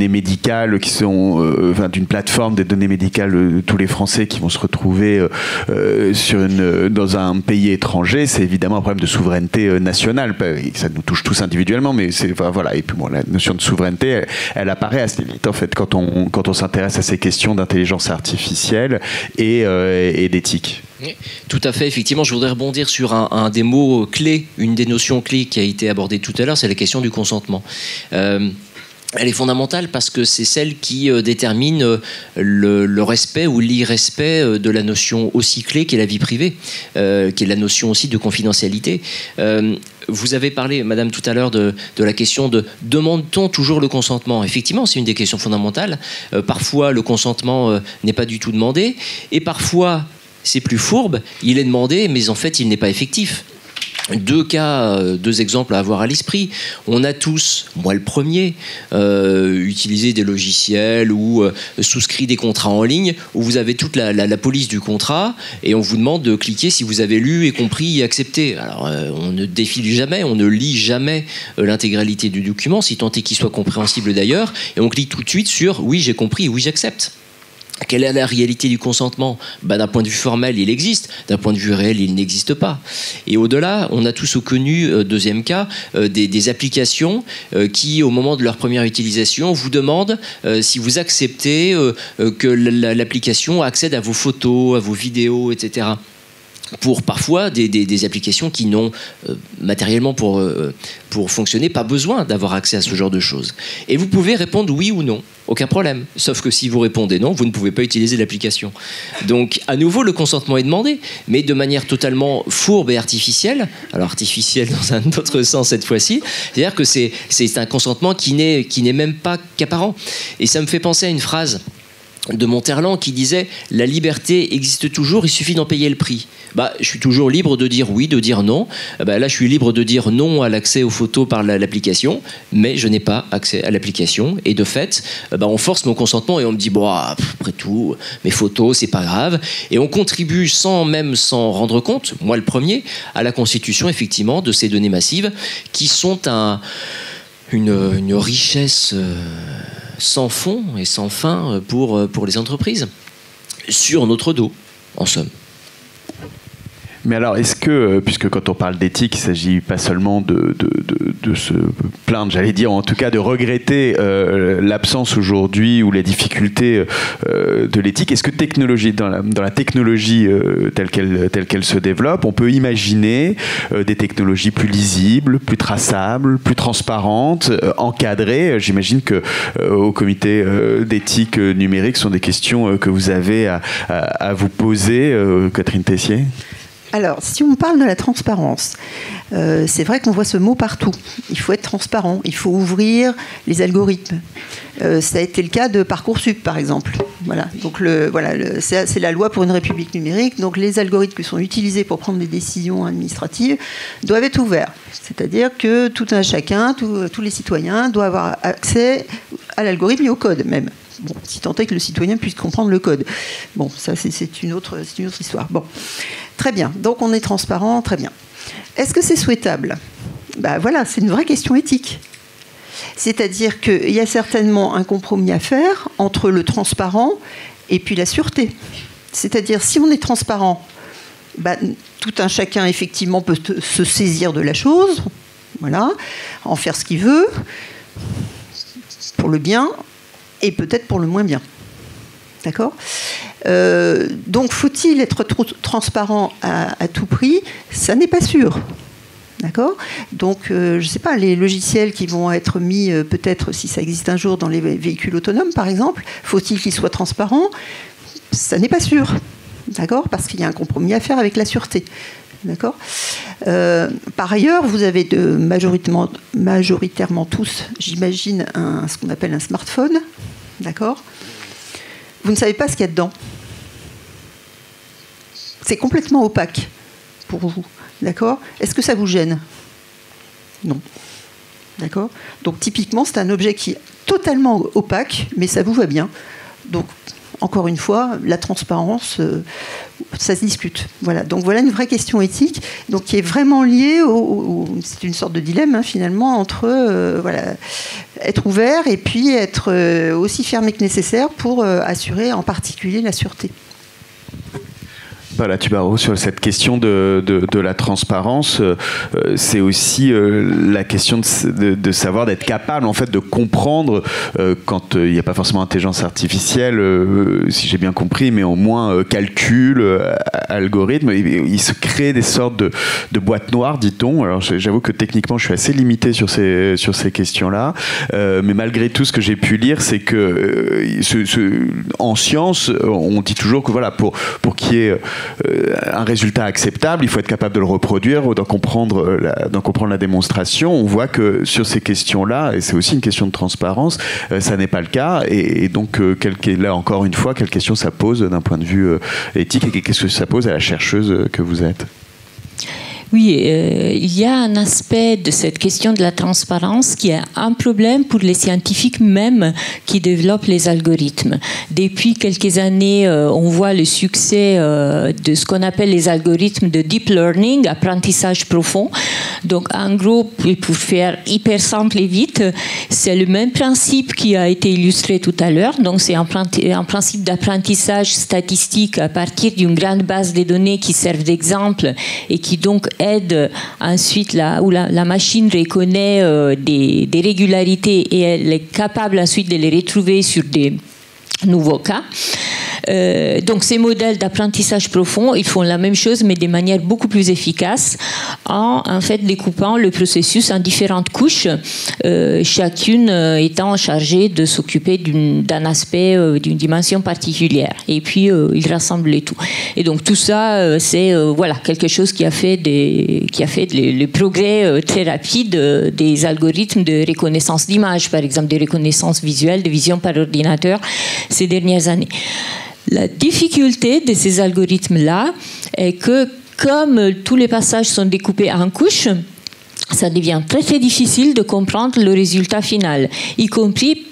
médicales qui sont, d'une plateforme des données médicales de tous les Français qui vont se retrouver dans un pays étranger, c'est évidemment un problème de souveraineté nationale. Ça nous touche tous individuellement, mais voilà. Et puis bon, la notion de souveraineté, elle apparaît assez vite en fait quand on s'intéresse à ces questions d'intelligence artificielle et d'éthique. Oui, tout à fait, effectivement, je voudrais rebondir sur un des mots clés, une des notions clés qui a été abordée tout à l'heure, c'est la question du consentement. Elle est fondamentale parce que c'est celle qui détermine le respect ou l'irrespect de la notion aussi clé qu'est la vie privée, qui est la notion aussi de confidentialité. Vous avez parlé, madame, tout à l'heure de la question de demande-t-on toujours le consentement ? Effectivement, c'est une des questions fondamentales. Parfois, le consentement n'est pas du tout demandé, et parfois, c'est plus fourbe, il est demandé, mais en fait, il n'est pas effectif. Deux exemples à avoir à l'esprit. On a tous, moi le premier, utilisé des logiciels ou souscrit des contrats en ligne où vous avez toute la police du contrat et on vous demande de cliquer si vous avez lu et compris et accepté. Alors on ne défile jamais, on ne lit jamais l'intégralité du document, si tant est qu'il soit compréhensible d'ailleurs, et on clique tout de suite sur oui j'ai compris, oui j'accepte. Quelle est la réalité du consentement ? D'un point de vue formel, il existe. D'un point de vue réel, il n'existe pas. Et au-delà, on a tous connu, deuxième cas, des applications qui, au moment de leur première utilisation, vous demandent si vous acceptez que l'application accède à vos photos, à vos vidéos, etc. Pour parfois des applications qui n'ont matériellement pour fonctionner pas besoin d'avoir accès à ce genre de choses. Et vous pouvez répondre oui ou non, aucun problème. Sauf que si vous répondez non, vous ne pouvez pas utiliser l'application. Donc à nouveau, le consentement est demandé, mais de manière totalement fourbe et artificielle. Alors artificielle dans un autre sens cette fois-ci. C'est-à-dire que c'est un consentement qui n'est même pas qu'apparent. Et ça me fait penser à une phrase de Monterland qui disait « La liberté existe toujours, il suffit d'en payer le prix ». Je suis toujours libre de dire oui, de dire non. Là, je suis libre de dire non à l'accès aux photos par l'application, mais je n'ai pas accès à l'application. Et de fait, on force mon consentement et on me dit après tout, mes photos, c'est pas grave. Et on contribue sans s'en rendre compte, moi le premier, à la constitution effectivement de ces données massives qui sont une richesse sans fond et sans fin pour les entreprises, sur notre dos, en somme. Mais alors, est-ce que, puisque quand on parle d'éthique, il ne s'agit pas seulement de se plaindre, j'allais dire, en tout cas de regretter l'absence aujourd'hui ou les difficultés de l'éthique, est-ce que dans la technologie telle qu'elle se développe, on peut imaginer des technologies plus lisibles, plus traçables, plus transparentes, encadrées ? J'imagine qu'au comité d'éthique numérique, ce sont des questions que vous avez à vous poser, Catherine Tessier. Alors, si on parle de la transparence, c'est vrai qu'on voit ce mot partout. Il faut être transparent, il faut ouvrir les algorithmes. Ça a été le cas de Parcoursup, par exemple. Voilà. Donc, c'est la loi pour une république numérique. Donc, les algorithmes qui sont utilisés pour prendre des décisions administratives doivent être ouverts. C'est-à-dire que tout un chacun, tous les citoyens doivent avoir accès à l'algorithme et au code même. Bon, si tant est que le citoyen puisse comprendre le code. Bon, ça c'est une autre histoire. Bon, très bien. Donc on est transparent, très bien. Est-ce que c'est souhaitable ? Voilà, c'est une vraie question éthique. C'est-à-dire qu'il y a certainement un compromis à faire entre le transparent et puis la sûreté. C'est-à-dire si on est transparent, tout un chacun effectivement peut se saisir de la chose, voilà, en faire ce qu'il veut, pour le bien. Et peut-être pour le moins bien. D'accord ? Donc, faut-il être trop transparent à tout prix ? Ça n'est pas sûr. D'accord ? Donc, je ne sais pas, les logiciels qui vont être mis, peut-être, si ça existe un jour, dans les véhicules autonomes, par exemple, faut-il qu'ils soient transparents ? Ça n'est pas sûr. D'accord ? Parce qu'il y a un compromis à faire avec la sûreté. D'accord ? Par ailleurs, vous avez majoritairement tous, j'imagine, ce qu'on appelle un smartphone. D'accord ? Vous ne savez pas ce qu'il y a dedans. C'est complètement opaque pour vous. D'accord ? Est-ce que ça vous gêne ? Non. D'accord ? Donc typiquement, c'est un objet qui est totalement opaque, mais ça vous va bien. Donc, encore une fois, la transparence, ça se discute. Voilà. Donc voilà une vraie question éthique, donc qui est vraiment liée c'est une sorte de dilemme finalement entre être ouvert et puis être aussi fermé que nécessaire pour assurer en particulier la sûreté. Voilà, Tubarão, sur cette question de la transparence, c'est aussi la question de savoir, d'être capable en fait de comprendre quand il n'y a pas forcément intelligence artificielle, si j'ai bien compris, mais au moins calcul, algorithme, il se crée des sortes de boîtes noires, dit-on. Alors j'avoue que techniquement je suis assez limité sur ces questions-là, mais malgré tout ce que j'ai pu lire, c'est que en science, on dit toujours que voilà, pour qu'il y ait un résultat acceptable, il faut être capable de le reproduire, d'en comprendre la démonstration. On voit que sur ces questions-là, et c'est aussi une question de transparence, ça n'est pas le cas. Et donc, là encore une fois, quelle question ça pose d'un point de vue éthique et qu'est-ce que ça pose à la chercheuse que vous êtes ? Oui, il y a un aspect de cette question de la transparence qui est un problème pour les scientifiques même qui développent les algorithmes. Depuis quelques années, on voit le succès de ce qu'on appelle les algorithmes de deep learning, apprentissage profond. Donc, en gros, pour faire hyper simple et vite, c'est le même principe qui a été illustré tout à l'heure. Donc, c'est un principe d'apprentissage statistique à partir d'une grande base de données qui servent d'exemple et qui donc aide ensuite où la machine reconnaît des régularités et elle est capable ensuite de les retrouver sur des nouveaux cas. Donc ces modèles d'apprentissage profond, ils font la même chose mais de manière beaucoup plus efficace en fait découpant le processus en différentes couches, chacune étant chargée de s'occuper d'un aspect, d'une dimension particulière. Et puis ils rassemblent les tout. Et donc tout ça, c'est quelque chose qui a fait le progrès très rapide des algorithmes de reconnaissance d'images, par exemple de reconnaissance visuelle, de vision par ordinateur ces dernières années. La difficulté de ces algorithmes-là est que, comme tous les passages sont découpés en couches, ça devient très très difficile de comprendre le résultat final, y compris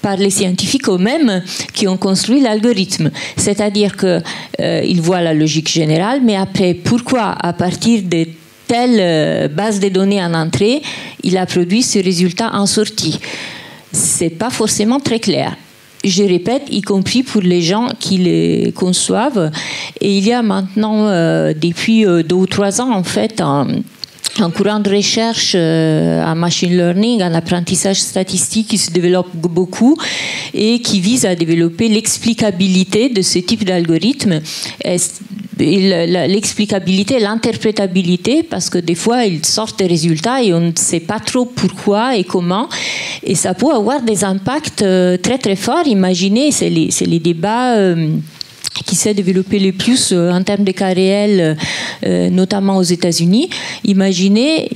par les scientifiques eux-mêmes qui ont construit l'algorithme. C'est-à-dire qu'ils voient la logique générale, mais après, pourquoi, à partir de telle base de données en entrée, il a produit ce résultat en sortie? C'est pas forcément très clair. Je répète, y compris pour les gens qui les conçoivent. Et il y a maintenant, depuis 2 ou 3 ans, en fait, un courant de recherche en machine learning, en apprentissage statistique qui se développe beaucoup et qui vise à développer l'explicabilité de ce type d'algorithme. L'explicabilité, l'interprétabilité, parce que des fois ils sortent des résultats et on ne sait pas trop pourquoi et comment, et ça peut avoir des impacts très très forts. Imaginez, c'est les débats qui s'est développé le plus en termes de cas réels, notamment aux États-Unis. Imaginez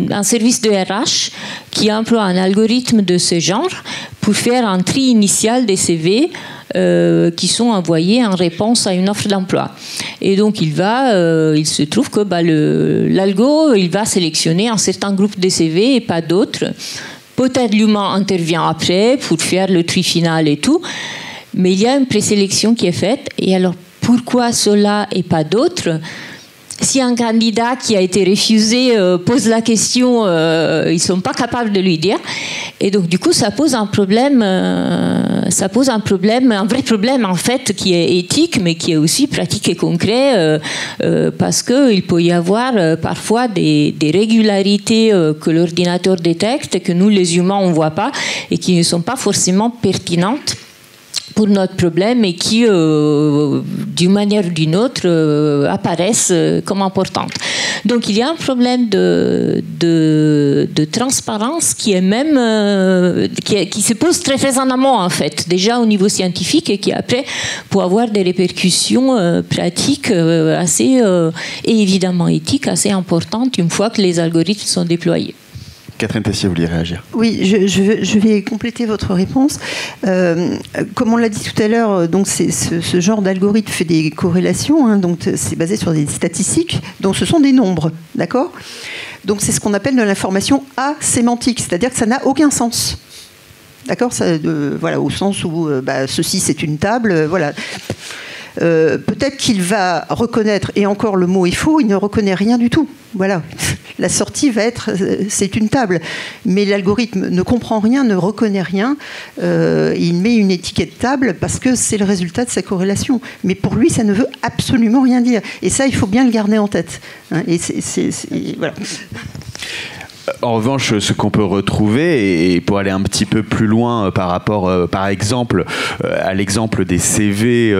un service de RH qui emploie un algorithme de ce genre pour faire un tri initial des CV qui sont envoyés en réponse à une offre d'emploi. Et donc il se trouve que l'algo, il va sélectionner un certain groupe de CV et pas d'autres. Peut-être l'humain intervient après pour faire le tri final et tout, mais il y a une présélection qui est faite. Et alors pourquoi cela et pas d'autres? Si un candidat qui a été refusé pose la question, ils ne sont pas capables de lui dire. Et donc, du coup, ça pose un problème, un vrai problème, en fait, qui est éthique, mais qui est aussi pratique et concret, parce qu'il peut y avoir parfois des régularités que l'ordinateur détecte et que nous, les humains, on ne voit pas et qui ne sont pas forcément pertinentes pour notre problème et qui, d'une manière ou d'une autre, apparaissent comme importantes. Donc il y a un problème de transparence qui est même qui se pose très très en amont en fait, déjà au niveau scientifique et qui après peut avoir des répercussions pratiques assez et évidemment éthiques assez importantes une fois que les algorithmes sont déployés. Catherine Tessier, vous vouliez réagir? Oui, je vais compléter votre réponse. Comme on l'a dit tout à l'heure, donc ce genre d'algorithme fait des corrélations, donc c'est basé sur des statistiques, donc ce sont des nombres, d'accord? Donc c'est ce qu'on appelle de l'information asémantique, c'est-à-dire que ça n'a aucun sens. D'accord, voilà, au sens où ceci c'est une table, voilà. Peut-être qu'il va reconnaître, et encore le mot est faux, il ne reconnaît rien du tout. Voilà, la sortie va être, c'est une table, mais l'algorithme ne comprend rien, ne reconnaît rien, il met une étiquette table parce que c'est le résultat de sa corrélation. Mais pour lui, ça ne veut absolument rien dire. Et ça, il faut bien le garder en tête. Hein, et voilà. En revanche, ce qu'on peut retrouver, et pour aller un petit peu plus loin par rapport, par exemple, à l'exemple des CV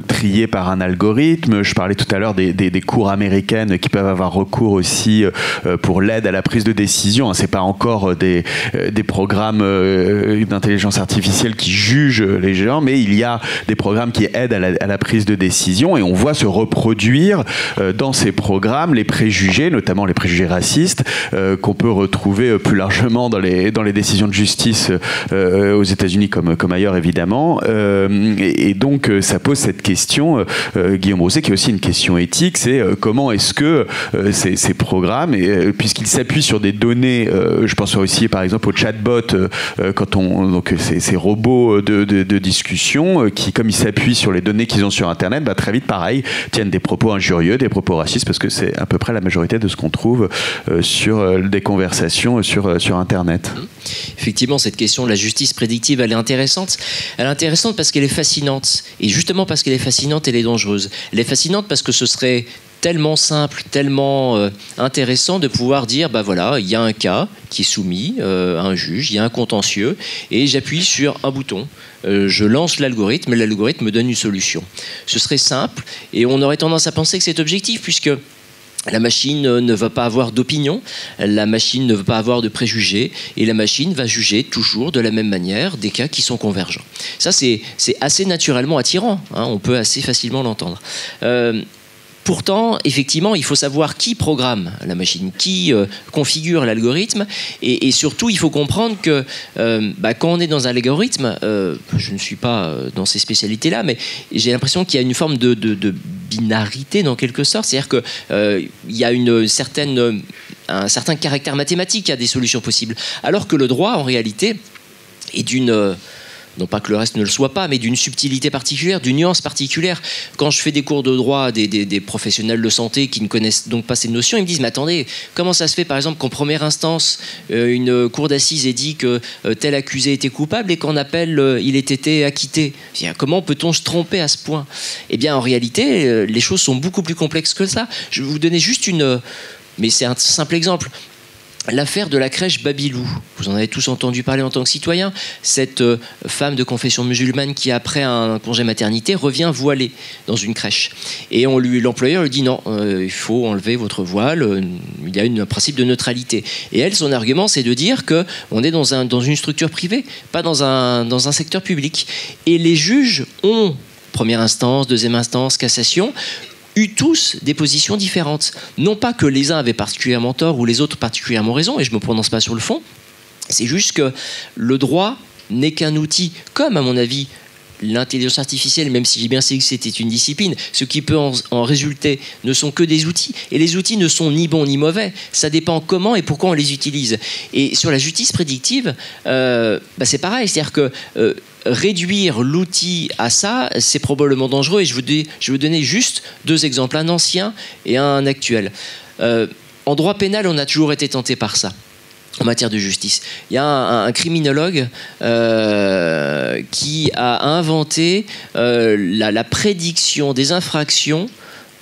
triés par un algorithme, je parlais tout à l'heure des cours américaines qui peuvent avoir recours aussi pour l'aide à la prise de décision. C'est pas encore des programmes d'intelligence artificielle qui jugent les gens, mais il y a des programmes qui aident à la prise de décision, et on voit se reproduire dans ces programmes les préjugés, notamment les préjugés racistes, qu'on peut retrouver plus largement dans les décisions de justice aux États-Unis comme ailleurs évidemment. Et donc ça pose cette question, Guillaume Rousset, qui est aussi une question éthique, c'est comment est-ce que ces programmes, puisqu'ils s'appuient sur des données, je pense aussi par exemple au chatbot, donc ces robots de discussion qui, comme ils s'appuient sur les données qu'ils ont sur Internet, très vite pareil, tiennent des propos injurieux, des propos racistes, parce que c'est à peu près la majorité de ce qu'on trouve sur des conversations sur Internet. Effectivement, cette question de la justice prédictive, elle est intéressante. Elle est intéressante parce qu'elle est fascinante. Et justement parce qu'elle est fascinante, elle est dangereuse. Elle est fascinante parce que ce serait tellement simple, tellement intéressant de pouvoir dire, voilà, il y a un cas qui est soumis à un juge, il y a un contentieux, et j'appuie sur un bouton. Je lance l'algorithme, et l'algorithme me donne une solution. Ce serait simple, et on aurait tendance à penser que c'est objectif, puisque la machine ne va pas avoir d'opinion, la machine ne va pas avoir de préjugés, et la machine va juger toujours de la même manière des cas qui sont convergents. Ça, c'est assez naturellement attirant, hein, on peut assez facilement l'entendre. Pourtant, effectivement, il faut savoir qui programme la machine, qui configure l'algorithme, et surtout, il faut comprendre que quand on est dans un algorithme, je ne suis pas dans ces spécialités-là, mais j'ai l'impression qu'il y a une forme de binarité dans quelque sorte, c'est-à-dire qu'il y a un certain caractère mathématique à des solutions possibles, alors que le droit, en réalité, est d'une... non pas que le reste ne le soit pas, mais d'une subtilité particulière, d'une nuance particulière. Quand je fais des cours de droit à des professionnels de santé qui ne connaissent donc pas ces notions, ils me disent, mais attendez, comment ça se fait par exemple qu'en première instance, une cour d'assises ait dit que tel accusé était coupable et qu'en appel, il ait été acquitté? Comment peut-on se tromper à ce point? Eh bien, en réalité, les choses sont beaucoup plus complexes que ça. Je vais vous donner juste mais c'est un simple exemple. L'affaire de la crèche Babilou, vous en avez tous entendu parler en tant que citoyen, cette femme de confession musulmane qui, après un congé maternité, revient voilée dans une crèche. Et l'employeur lui dit non, il faut enlever votre voile, il y a un principe de neutralité. Et elle, son argument, c'est de dire qu'on est dans une structure privée, pas dans un secteur public. Et les juges ont, première instance, deuxième instance, cassation, eu tous des positions différentes. Non pas que les uns avaient particulièrement tort ou les autres particulièrement raison, et je ne me prononce pas sur le fond, c'est juste que le droit n'est qu'un outil, comme à mon avis l'intelligence artificielle, même si j'ai bien saisi que c'était une discipline, ce qui peut en résulter ne sont que des outils, et les outils ne sont ni bons ni mauvais, ça dépend comment et pourquoi on les utilise. Et sur la justice prédictive, c'est pareil, c'est-à-dire que réduire l'outil à ça, c'est probablement dangereux, et je vais vous donner juste deux exemples, un ancien et un actuel. En droit pénal, on a toujours été tenté par ça. En matière de justice, il y a un criminologue qui a inventé la prédiction des infractions.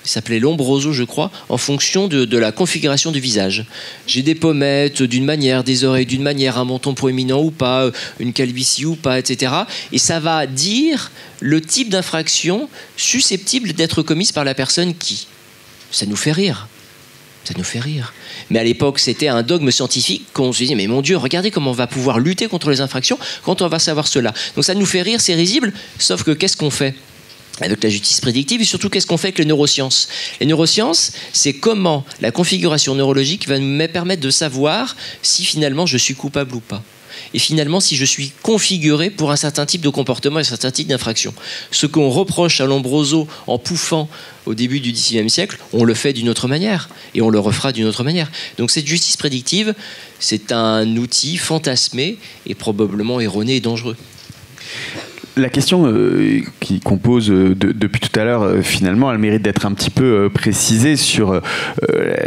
Il s'appelait Lombroso, je crois, en fonction de la configuration du visage. J'ai des pommettes d'une manière, des oreilles d'une manière, un menton proéminent ou pas, une calvitie ou pas, etc. Et ça va dire le type d'infraction susceptible d'être commise par la personne qui. Ça nous fait rire. Ça nous fait rire. Mais à l'époque, c'était un dogme scientifique qu'on se disait, mais mon Dieu, regardez comment on va pouvoir lutter contre les infractions quand on va savoir cela. Donc ça nous fait rire, c'est risible, sauf que qu'est-ce qu'on fait avec la justice prédictive, et surtout qu'est-ce qu'on fait avec les neurosciences? Les neurosciences, c'est comment la configuration neurologique va nous permettre de savoir si finalement je suis coupable ou pas. et finalement si je suis configuré pour un certain type de comportement et un certain type d'infraction. Ce qu'on reproche à Lombroso en pouffant au début du XIXe siècle, on le fait d'une autre manière et on le refera d'une autre manière. Donc cette justice prédictive, c'est un outil fantasmé et probablement erroné et dangereux. La question qu'on pose depuis tout à l'heure, finalement, elle mérite d'être un petit peu précisée sur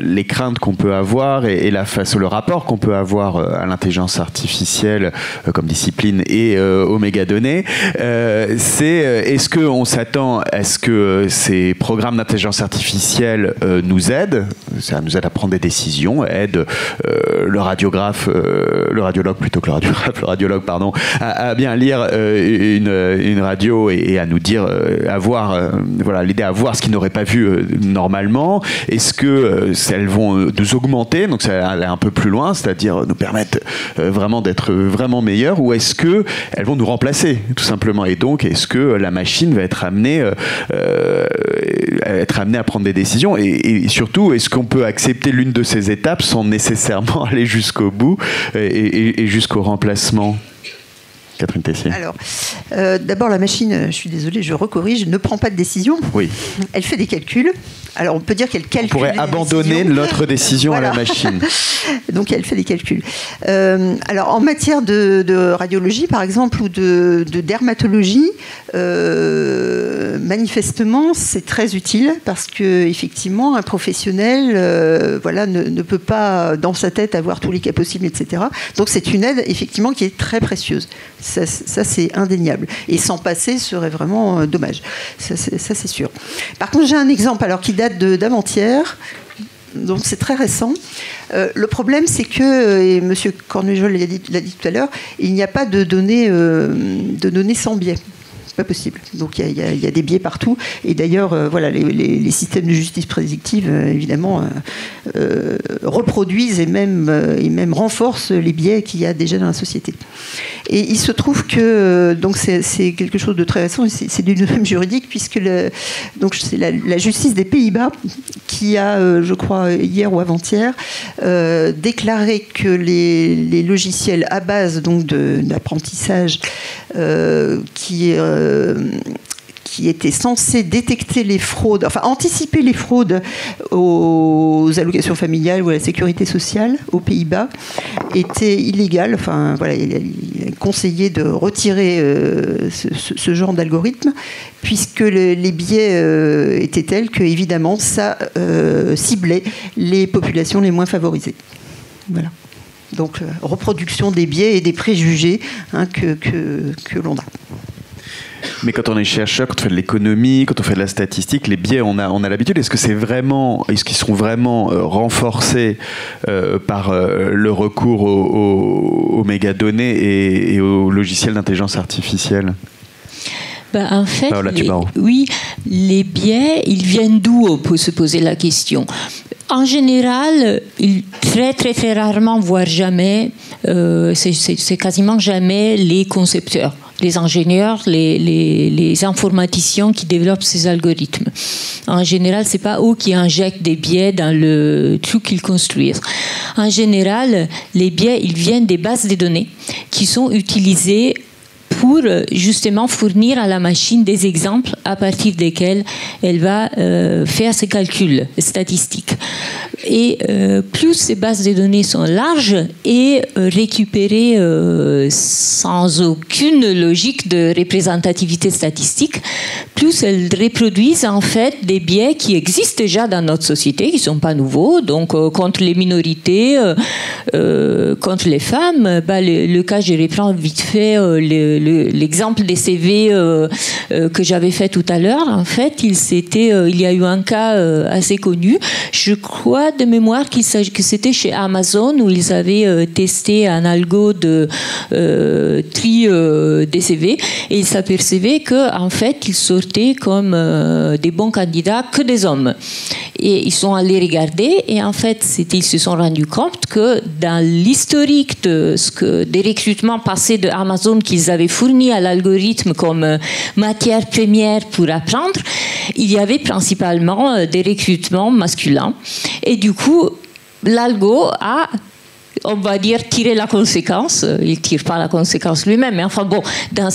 les craintes qu'on peut avoir et le rapport qu'on peut avoir à l'intelligence artificielle comme discipline et aux mégadonnées. Est-ce qu'on s'attend à ce que ces programmes d'intelligence artificielle nous aident, ça nous aide à prendre des décisions, aident le radiologue, pardon, à bien lire une radio et à nous dire, l'aider à voir ce qu'ils n'auraient pas vu normalement. Est-ce que elles vont nous augmenter, donc ça aller un peu plus loin, c'est-à-dire nous permettre vraiment d'être vraiment meilleurs, ou est-ce que elles vont nous remplacer tout simplement, et donc est-ce que la machine va être amenée à prendre des décisions, et surtout est-ce qu'on peut accepter l'une de ces étapes sans nécessairement aller jusqu'au bout et jusqu'au remplacement? Catherine Tessier. Alors, d'abord, la machine, je suis désolée, je recorrige, ne prend pas de décision. Oui. Elle fait des calculs. Alors, on peut dire qu'elle calcule. On pourrait abandonner notre décision à la machine. Donc, elle fait des calculs. Alors, en matière de radiologie, par exemple, ou de dermatologie, manifestement, c'est très utile parce que, effectivement, un professionnel, ne peut pas, dans sa tête, avoir tous les cas possibles, etc. Donc, c'est une aide, effectivement, qui est très précieuse. Ça, c'est indéniable. Et s'en passer serait vraiment dommage. Ça, c'est sûr. Par contre, j'ai un exemple qui date d'avant-hier. Donc, c'est très récent. Le problème, c'est que, et M. Cornejol l'a dit tout à l'heure, il n'y a pas de données sans biais. Pas possible. Donc il y a des biais partout. Et d'ailleurs, les systèmes de justice prédictive, évidemment, reproduisent et même renforcent les biais qu'il y a déjà dans la société. Et il se trouve que donc c'est quelque chose de très récent. C'est du domaine juridique puisque c'est la justice des Pays-Bas qui a, je crois, hier ou avant-hier, déclaré que les logiciels à base donc d'apprentissage qui était censé détecter les fraudes, enfin anticiper les fraudes aux allocations familiales ou à la sécurité sociale aux Pays-Bas, était illégal. Enfin, il est conseillé de retirer ce genre d'algorithme, puisque les biais étaient tels que, évidemment, ça ciblait les populations les moins favorisées. Voilà. Donc, reproduction des biais et des préjugés que l'on a. Mais quand on est chercheur, quand on fait de l'économie, quand on fait de la statistique, les biais, on a l'habitude. Est-ce qu'ils sont vraiment renforcés par le recours aux mégadonnées et aux logiciels d'intelligence artificielle ? En fait, les biais, ils viennent d'où? On peut se poser la question. En général, très très très rarement, voire jamais, c'est quasiment jamais les concepteurs, les ingénieurs, les informaticiens qui développent ces algorithmes. En général, c'est pas eux qui injectent des biais dans le truc qu'ils construisent. En général, les biais, ils viennent des bases de données qui sont utilisées pour justement fournir à la machine des exemples à partir desquels elle va faire ses calculs statistiques. Et plus ces bases de données sont larges et récupérées sans aucune logique de représentativité statistique, plus elles reproduisent en fait des biais qui existent déjà dans notre société, qui ne sont pas nouveaux, donc contre les minorités, contre les femmes. Le cas, je reprends vite fait l'exemple des CV que j'avais fait tout à l'heure. En fait, il y a eu un cas assez connu, je crois de mémoire que c'était chez Amazon, où ils avaient testé un algo de tri des CV, et ils s'apercevaient qu'en fait, ils sortaient comme des bons candidats que des hommes. Et ils sont allés regarder, et en fait, ils se sont rendus compte que dans l'historique des recrutements passés de Amazon qu'ils avaient fournis à l'algorithme comme matière première pour apprendre, il y avait principalement des recrutements masculins. Et du coup, l'algo a on va dire, tirer la conséquence. Il ne tire pas la conséquence lui-même, mais enfin bon,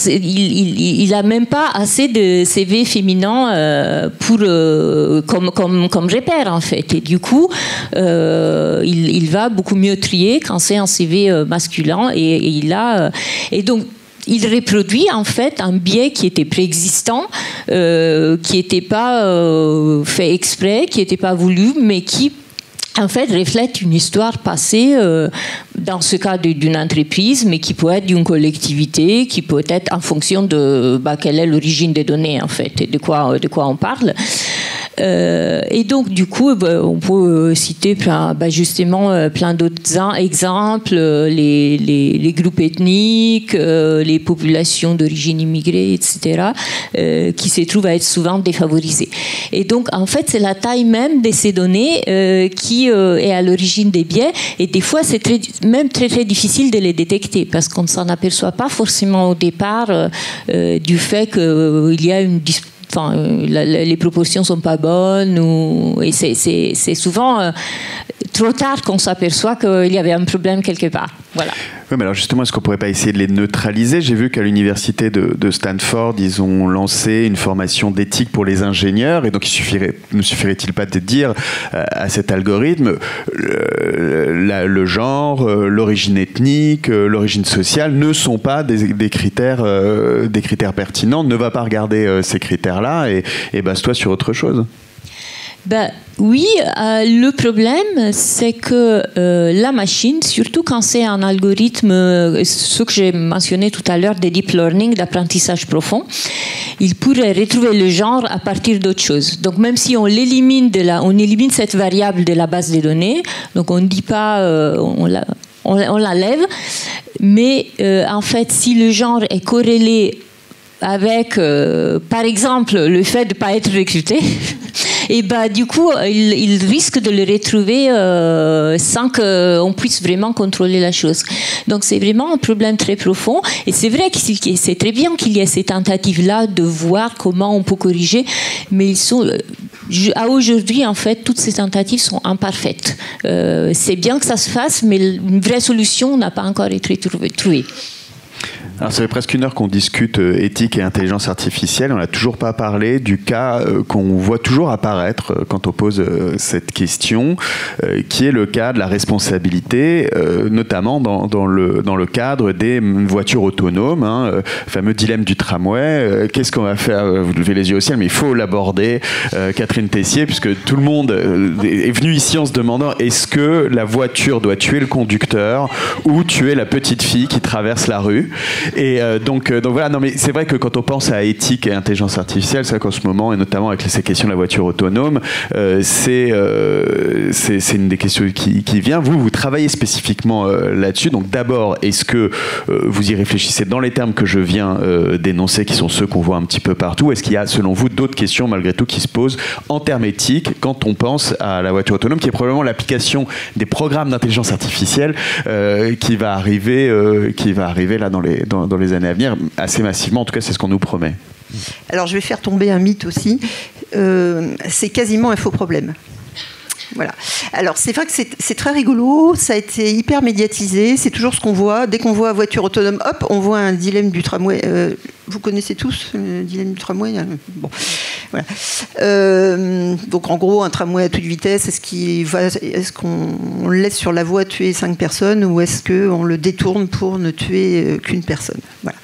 il n'a même pas assez de CV féminins comme repère, en fait. Et du coup, il va beaucoup mieux trier quand c'est un CV masculin. Et donc, il reproduit en fait un biais qui était préexistant, qui n'était pas fait exprès, qui n'était pas voulu, mais qui en fait reflète une histoire passée, dans ce cas d'une entreprise, mais qui peut être d'une collectivité, qui peut être en fonction de quelle est l'origine des données en fait, et de quoi on parle. Et donc, du coup, on peut citer justement plein d'autres exemples, les groupes ethniques, les populations d'origine immigrée, etc., qui se trouvent à être souvent défavorisées. Et donc, en fait, c'est la taille même de ces données qui est à l'origine des biais. Et des fois, c'est même très, très difficile de les détecter parce qu'on ne s'en aperçoit pas forcément au départ du fait qu'il y a une les proportions ne sont pas bonnes, et c'est souvent trop tard qu'on s'aperçoit qu'il y avait un problème quelque part. Voilà. Oui, mais alors justement, est-ce qu'on ne pourrait pas essayer de les neutraliser ? J'ai vu qu'à l'université de Stanford, ils ont lancé une formation d'éthique pour les ingénieurs, et donc ne suffirait-il pas de dire à cet algorithme le genre, l'origine ethnique, l'origine sociale ne sont pas des critères pertinents, ne va pas regarder ces critères-là et base-toi sur autre chose. Oui, le problème, c'est que la machine, surtout quand c'est un algorithme, ce que j'ai mentionné tout à l'heure, de deep learning, d'apprentissage profond, il pourrait retrouver le genre à partir d'autres choses. Donc même si on élimine cette variable de la base de données, donc on ne dit pas, on l'enlève, mais en fait, si le genre est corrélé avec, par exemple, le fait de ne pas être recruté, et du coup, il risque de le retrouver sans qu'on puisse vraiment contrôler la chose. Donc, c'est vraiment un problème très profond. Et c'est vrai que c'est très bien qu'il y ait ces tentatives-là de voir comment on peut corriger, mais à aujourd'hui, en fait, toutes ces tentatives sont imparfaites. C'est bien que ça se fasse, mais une vraie solution n'a pas encore été trouvée. Alors, ça fait presque une heure qu'on discute éthique et intelligence artificielle. On n'a toujours pas parlé du cas qu'on voit toujours apparaître quand on pose cette question, qui est le cas de la responsabilité, notamment dans le cadre des voitures autonomes, le fameux dilemme du tramway. Qu'est-ce qu'on va faire ? Vous levez les yeux au ciel, mais il faut l'aborder, Catherine Tessier, puisque tout le monde est venu ici en se demandant est-ce que la voiture doit tuer le conducteur ou tuer la petite fille qui traverse la rue ? Et donc voilà, non mais c'est vrai que quand on pense à éthique et intelligence artificielle, c'est vrai qu'en ce moment, et notamment avec ces questions de la voiture autonome, c'est une des questions qui vient. Vous travaillez spécifiquement là-dessus. Donc d'abord, est-ce que vous y réfléchissez dans les termes que je viens d'énoncer, qui sont ceux qu'on voit un petit peu partout ? Est-ce qu'il y a, selon vous, d'autres questions malgré tout qui se posent en termes éthiques quand on pense à la voiture autonome, qui est probablement l'application des programmes d'intelligence artificielle qui va arriver là dans les années à venir, assez massivement, en tout cas c'est ce qu'on nous promet. Alors je vais faire tomber un mythe aussi, c'est quasiment un faux problème. Voilà. Alors c'est vrai que c'est très rigolo, ça a été hyper médiatisé, c'est toujours ce qu'on voit. Dès qu'on voit voiture autonome, hop, on voit un dilemme du tramway. Vous connaissez tous le dilemme du tramway ? Bon, voilà. Donc en gros, un tramway à toute vitesse, est-ce qu'on le laisse sur la voie tuer 5 personnes ou est-ce qu'on le détourne pour ne tuer qu'une personne ? Voilà.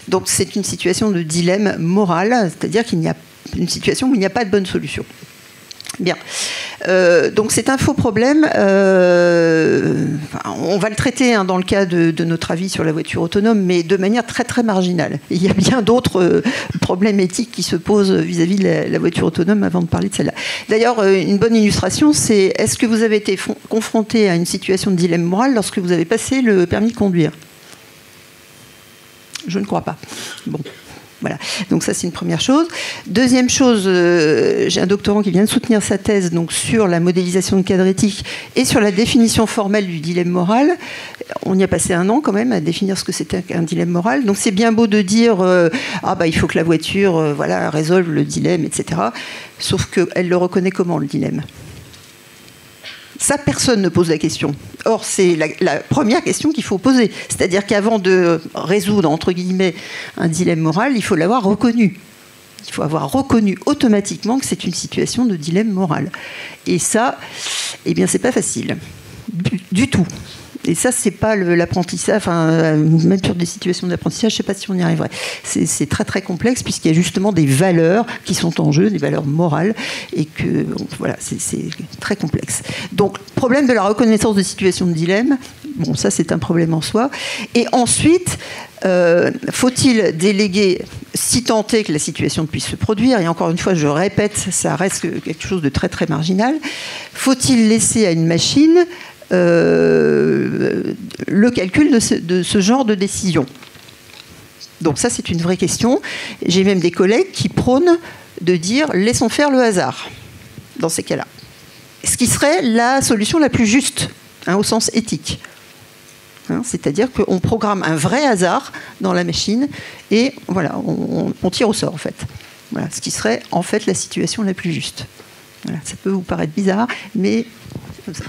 Donc c'est une situation de dilemme moral, c'est-à-dire qu'il n'y a une situation où il n'y a pas de bonne solution. Bien. Donc c'est un faux problème. On va le traiter dans le cas de notre avis sur la voiture autonome, mais de manière très très marginale. Il y a bien d'autres problèmes éthiques qui se posent vis-à-vis de la voiture autonome avant de parler de celle-là. D'ailleurs, une bonne illustration, c'est est-ce que vous avez été confronté à une situation de dilemme moral lorsque vous avez passé le permis de conduire ? Je ne crois pas. Bon. Voilà. Donc ça, c'est une première chose. Deuxième chose, j'ai un doctorant qui vient de soutenir sa thèse donc, sur la modélisation de cadre éthique et sur la définition formelle du dilemme moral. On y a passé 1 an quand même à définir ce que c'était un dilemme moral. Donc c'est bien beau de dire il faut que la voiture résolve le dilemme, etc. Sauf qu'elle le reconnaît comment, le dilemme ? Ça, personne ne pose la question. Or, c'est la première question qu'il faut poser. C'est-à-dire qu'avant de résoudre, entre guillemets, un dilemme moral, il faut l'avoir reconnu. Il faut avoir reconnu automatiquement que c'est une situation de dilemme moral. Et ça, eh bien, c'est pas facile. Du tout. Et ça, c'est pas l'apprentissage, enfin, même sur des situations d'apprentissage, je sais pas si on y arriverait. C'est très très complexe puisqu'il y a justement des valeurs qui sont en jeu, des valeurs morales, et que, voilà, c'est très complexe. Donc, problème de la reconnaissance de situation de dilemme, bon, ça c'est un problème en soi. Et ensuite, faut-il déléguer, si tant est que la situation puisse se produire, et encore une fois, je répète, ça reste quelque chose de très très marginal, faut-il laisser à une machine le calcul de ce genre de décision? Donc ça, c'est une vraie question. J'ai même des collègues qui prônent de dire « laissons faire le hasard » dans ces cas-là. Ce qui serait la solution la plus juste, au sens éthique. C'est-à-dire qu'on programme un vrai hasard dans la machine et voilà, on tire au sort, en fait. Voilà, ce qui serait, en fait, la situation la plus juste. Voilà, ça peut vous paraître bizarre, mais c'est comme ça.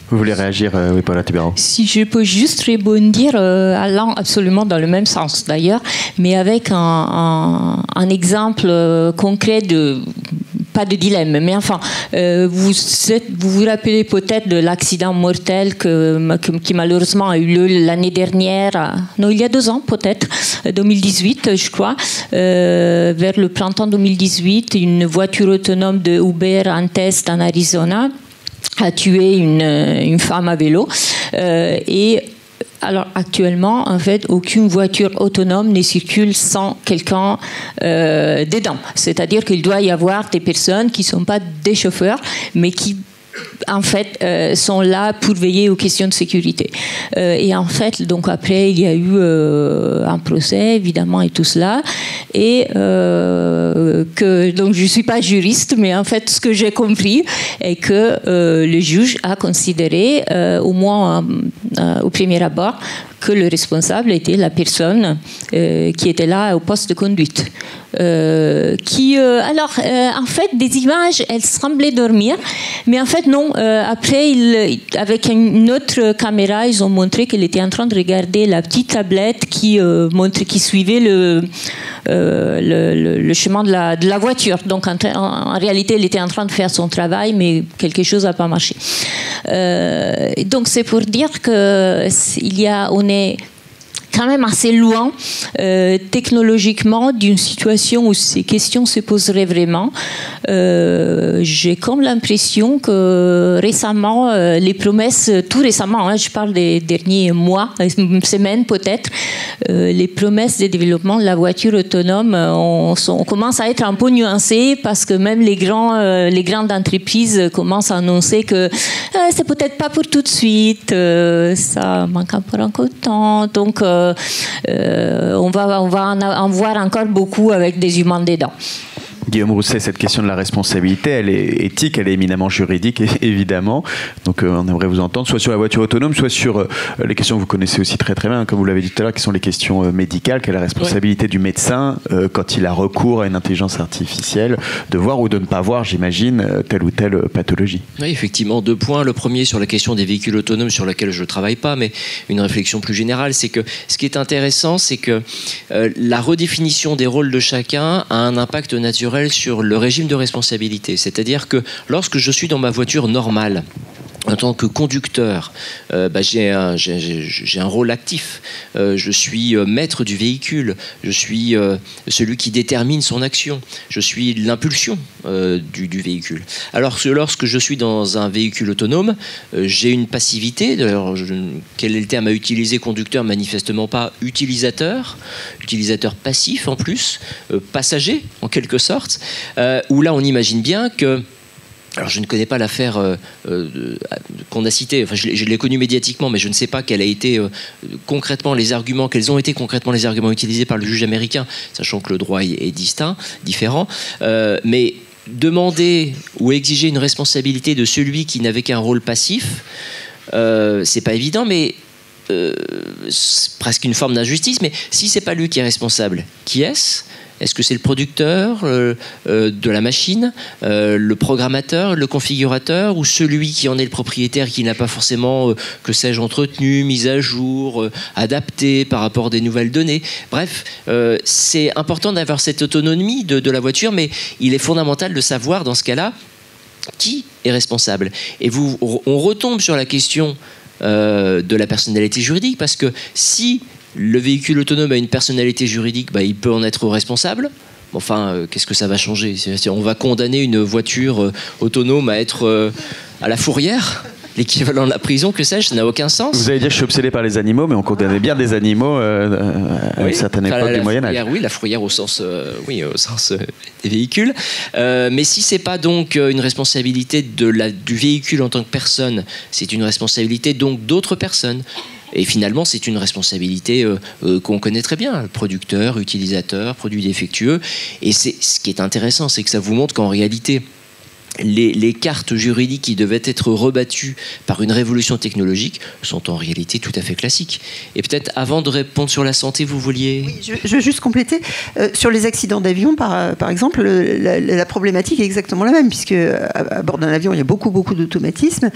Vous voulez réagir, oui, Paula Tibero? Si je peux juste rebondir, allant absolument dans le même sens d'ailleurs, mais avec un exemple concret de, pas de dilemme, mais enfin, vous vous rappelez peut-être de l'accident mortel qui malheureusement a eu lieu l'année dernière, non, il y a 2 ans peut-être, 2018 je crois, vers le printemps 2018, une voiture autonome de Uber en test en Arizona a tué une femme à vélo. Et alors actuellement, en fait, aucune voiture autonome ne circule sans quelqu'un dedans. C'est-à-dire qu'il doit y avoir des personnes qui ne sont pas des chauffeurs, mais qui en fait, sont là pour veiller aux questions de sécurité. Et en fait, donc après, il y a eu un procès, évidemment, et tout cela. Et donc, je ne suis pas juriste, mais en fait, ce que j'ai compris est que le juge a considéré, au moins au premier abord, que le responsable était la personne qui était là au poste de conduite. Alors, en fait, des images, elle semblait dormir, mais en fait, non. Après, avec une autre caméra, ils ont montré qu'elle était en train de regarder la petite tablette qui suivait le chemin de la voiture. Donc, en réalité, elle était en train de faire son travail, mais quelque chose n'a pas marché. Donc, c'est pour dire on est quand même assez loin technologiquement d'une situation où ces questions se poseraient vraiment. J'ai comme l'impression que récemment, les promesses, tout récemment, je parle des derniers mois, semaines peut-être, les promesses de développement de la voiture autonome on commence à être un peu nuancées parce que même les grandes entreprises commencent à annoncer que c'est peut-être pas pour tout de suite, ça manque encore de temps, donc on va en voir encore beaucoup avec des humains dedans. Guillaume Rousset, cette question de la responsabilité, elle est éthique, elle est éminemment juridique, évidemment. Donc on aimerait vous entendre, soit sur la voiture autonome, soit sur les questions que vous connaissez aussi très très bien, comme vous l'avez dit tout à l'heure, qui sont les questions médicales, quelle est la responsabilité du médecin quand il a recours à une intelligence artificielle, de voir ou de ne pas voir, j'imagine, telle ou telle pathologie. Oui, effectivement, 2 points. Le premier sur la question des véhicules autonomes, sur laquelle je ne travaille pas, mais une réflexion plus générale, c'est que ce qui est intéressant, c'est que la redéfinition des rôles de chacun a un impact naturel sur le régime de responsabilité. C'est-à-dire que lorsque je suis dans ma voiture normale, en tant que conducteur, j'ai un rôle actif. Je suis maître du véhicule. Je suis celui qui détermine son action. Je suis l'impulsion du véhicule. Alors que lorsque je suis dans un véhicule autonome, j'ai une passivité. D'ailleurs, quel est le terme à utiliser? Conducteur, manifestement pas. Utilisateur passif en plus, passager en quelque sorte, où là on imagine bien que... Alors, je ne connais pas l'affaire qu'on a citée. Enfin, je l'ai connue médiatiquement, mais je ne sais pas quels ont été concrètement les arguments utilisés par le juge américain, sachant que le droit est différent. Mais demander ou exiger une responsabilité de celui qui n'avait qu'un rôle passif, c'est pas évident, mais c'est presque une forme d'injustice. Mais si c'est pas lui qui est responsable, qui est-ce ? Est-ce que c'est le producteur de la machine, le programmateur, le configurateur, ou celui qui en est le propriétaire, qui n'a pas forcément, que sais-je, entretenu, mis à jour, adapté par rapport à des nouvelles données. Bref, c'est important d'avoir cette autonomie de la voiture, mais il est fondamental de savoir dans ce cas-là qui est responsable. Et on retombe sur la question de la personnalité juridique, parce que si le véhicule autonome a une personnalité juridique, il peut en être responsable. Enfin, qu'est-ce que ça va changer? On va condamner une voiture autonome à être à la fourrière, l'équivalent de la prison, que sais-je, ça n'a aucun sens. Vous allez dire que je suis obsédé par les animaux, mais on condamnait bien des animaux à une certaine époque du Moyen-Âge. Oui, la fourrière au sens, des véhicules. Mais si c'est pas donc une responsabilité du véhicule en tant que personne, c'est une responsabilité donc d'autres personnes. Et finalement, c'est une responsabilité qu'on connaît très bien, producteur, utilisateur, produit défectueux. Et ce qui est intéressant, c'est que ça vous montre qu'en réalité, les cartes juridiques qui devaient être rebattues par une révolution technologique sont en réalité tout à fait classiques. Et peut-être, avant de répondre sur la santé, vous vouliez... Oui, je veux juste compléter. Sur les accidents d'avion, par exemple, la problématique est exactement la même, puisque à bord d'un avion, il y a beaucoup d'automatismes,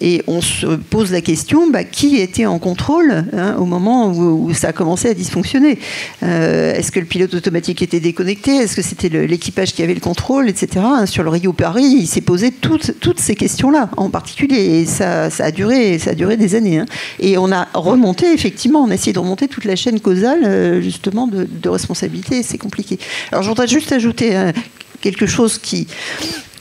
et on se pose la question, qui était en contrôle au moment où ça a commencé à dysfonctionner? Est-ce que le pilote automatique était déconnecté? Est-ce que c'était l'équipage qui avait le contrôle, etc. Sur le Rio-Paris, il s'est posé toutes ces questions-là, en particulier, et ça a duré des années. Et on a remonté, effectivement, on a essayé de remonter toute la chaîne causale, justement, de responsabilité, et c'est compliqué. Alors, je voudrais juste ajouter quelque chose qui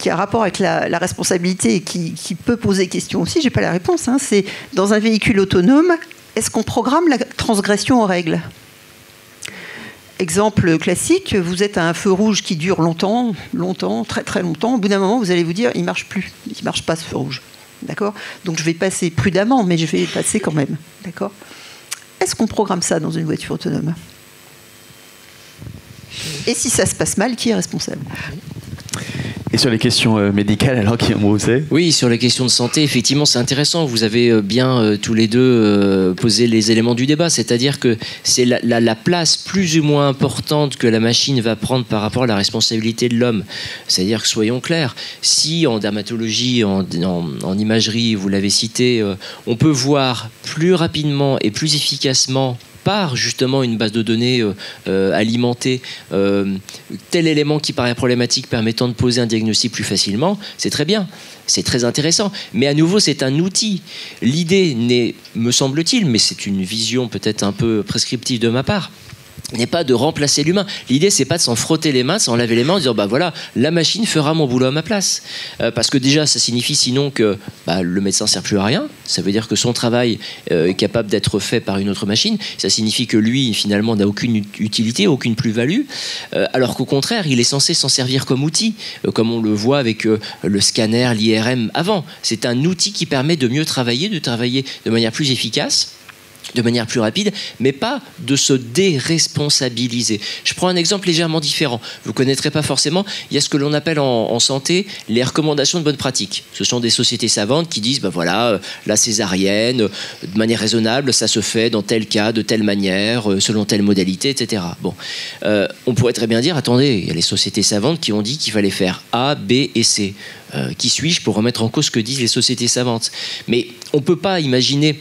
a rapport avec la responsabilité et qui peut poser question aussi, j'ai pas la réponse, c'est dans un véhicule autonome, est-ce qu'on programme la transgression aux règles ? Exemple classique, vous êtes à un feu rouge qui dure longtemps, très très longtemps. Au bout d'un moment, vous allez vous dire, il ne marche plus, il ne marche pas ce feu rouge. D'accord ? Donc je vais passer prudemment, mais je vais passer quand même. D'accord ? Est-ce qu'on programme ça dans une voiture autonome ? Et si ça se passe mal, qui est responsable ? Et sur les questions médicales, alors, qui ont osé ? Oui, sur les questions de santé, effectivement, c'est intéressant. Vous avez bien tous les deux posé les éléments du débat. C'est-à-dire que c'est la place plus ou moins importante que la machine va prendre par rapport à la responsabilité de l'homme. C'est-à-dire que, soyons clairs, si en dermatologie, en imagerie, vous l'avez cité, on peut voir plus rapidement et plus efficacement par justement une base de données alimentée, tel élément qui paraît problématique permettant de poser un diagnostic plus facilement, c'est très bien, c'est très intéressant. Mais à nouveau, c'est un outil. L'idée n'est, me semble-t-il, mais c'est une vision peut-être un peu prescriptive de ma part, n'est pas de remplacer l'humain. L'idée, c'est pas de s'en frotter les mains, s'en laver les mains, en disant voilà, la machine fera mon boulot à ma place. Parce que déjà, ça signifie sinon que le médecin sert plus à rien. Ça veut dire que son travail est capable d'être fait par une autre machine. Ça signifie que lui, finalement, n'a aucune utilité, aucune plus-value. Alors qu'au contraire, il est censé s'en servir comme outil, comme on le voit avec le scanner, l'IRM avant. C'est un outil qui permet de mieux travailler, de travailler de manière plus efficace, de manière plus rapide, mais pas de se déresponsabiliser. Je prends un exemple légèrement différent. Vous ne connaîtrez pas forcément. Il y a ce que l'on appelle en santé les recommandations de bonne pratique. Ce sont des sociétés savantes qui disent la césarienne, de manière raisonnable, ça se fait dans tel cas, de telle manière, selon telle modalité, etc. On pourrait très bien dire, attendez, il y a les sociétés savantes qui ont dit qu'il fallait faire A, B et C. Qui suis-je pour remettre en cause ce que disent les sociétés savantes ? Mais on ne peut pas imaginer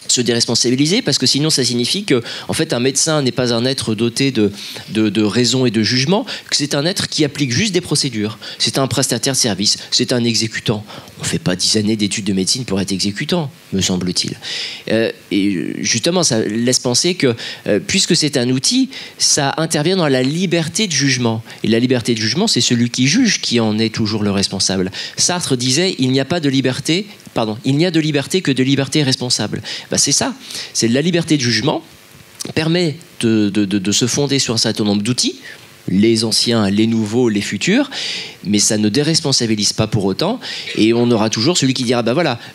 se déresponsabiliser, parce que sinon ça signifie que en fait un médecin n'est pas un être doté de raison et de jugement, que c'est un être qui applique juste des procédures. C'est un prestataire de service, c'est un exécutant. On ne fait pas 10 années d'études de médecine pour être exécutant, me semble-t-il. Et justement, ça laisse penser que puisque c'est un outil, ça intervient dans la liberté de jugement. Et la liberté de jugement, c'est celui qui juge qui en est toujours le responsable. Sartre disait, il n'y a de liberté que de liberté responsable. C'est ça, c'est la liberté de jugement, permet de se fonder sur un certain nombre d'outils, les anciens, les nouveaux, les futurs, mais ça ne déresponsabilise pas pour autant, et on aura toujours celui qui dira,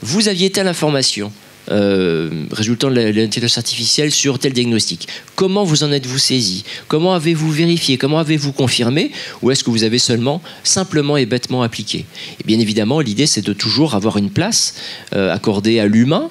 vous aviez telle information, résultant de l'intelligence artificielle sur tel diagnostic. Comment vous en êtes-vous saisi ? Comment avez-vous vérifié ? Comment avez-vous confirmé ? Ou est-ce que vous avez simplement et bêtement appliqué ? Et bien évidemment, l'idée, c'est de toujours avoir une place accordée à l'humain,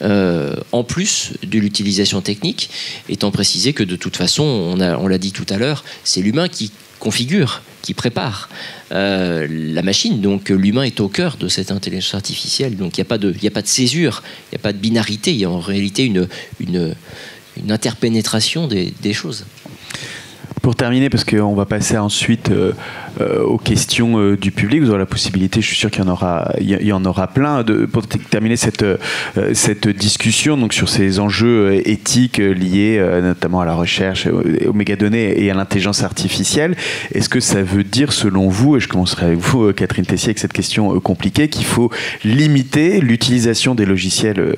en plus de l'utilisation technique, étant précisé que de toute façon, on l'a dit tout à l'heure, c'est l'humain qui configure, qui prépare la machine. Donc l'humain est au cœur de cette intelligence artificielle. Donc il n'y a pas de césure, il n'y a pas de binarité, il y a en réalité une interpénétration des choses. Pour terminer, parce qu'on va passer ensuite aux questions du public, vous aurez la possibilité, je suis sûr qu'il y en aura plein, pour terminer cette discussion donc, sur ces enjeux éthiques liés notamment à la recherche, aux mégadonnées et à l'intelligence artificielle. Est-ce que ça veut dire, selon vous, et je commencerai avec vous, Catherine Tessier, avec cette question compliquée, qu'il faut limiter l'utilisation des logiciels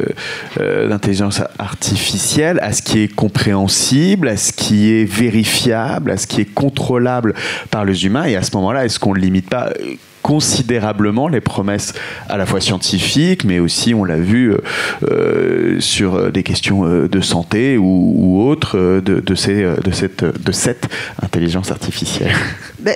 d'intelligence artificielle à ce qui est compréhensible, à ce qui est vérifiable, à ce qui est contrôlable par les humains, et à ce moment-là, est-ce qu'on ne limite pas considérablement les promesses à la fois scientifiques, mais aussi, on l'a vu, sur des questions de santé ou autres de cette intelligence artificielle?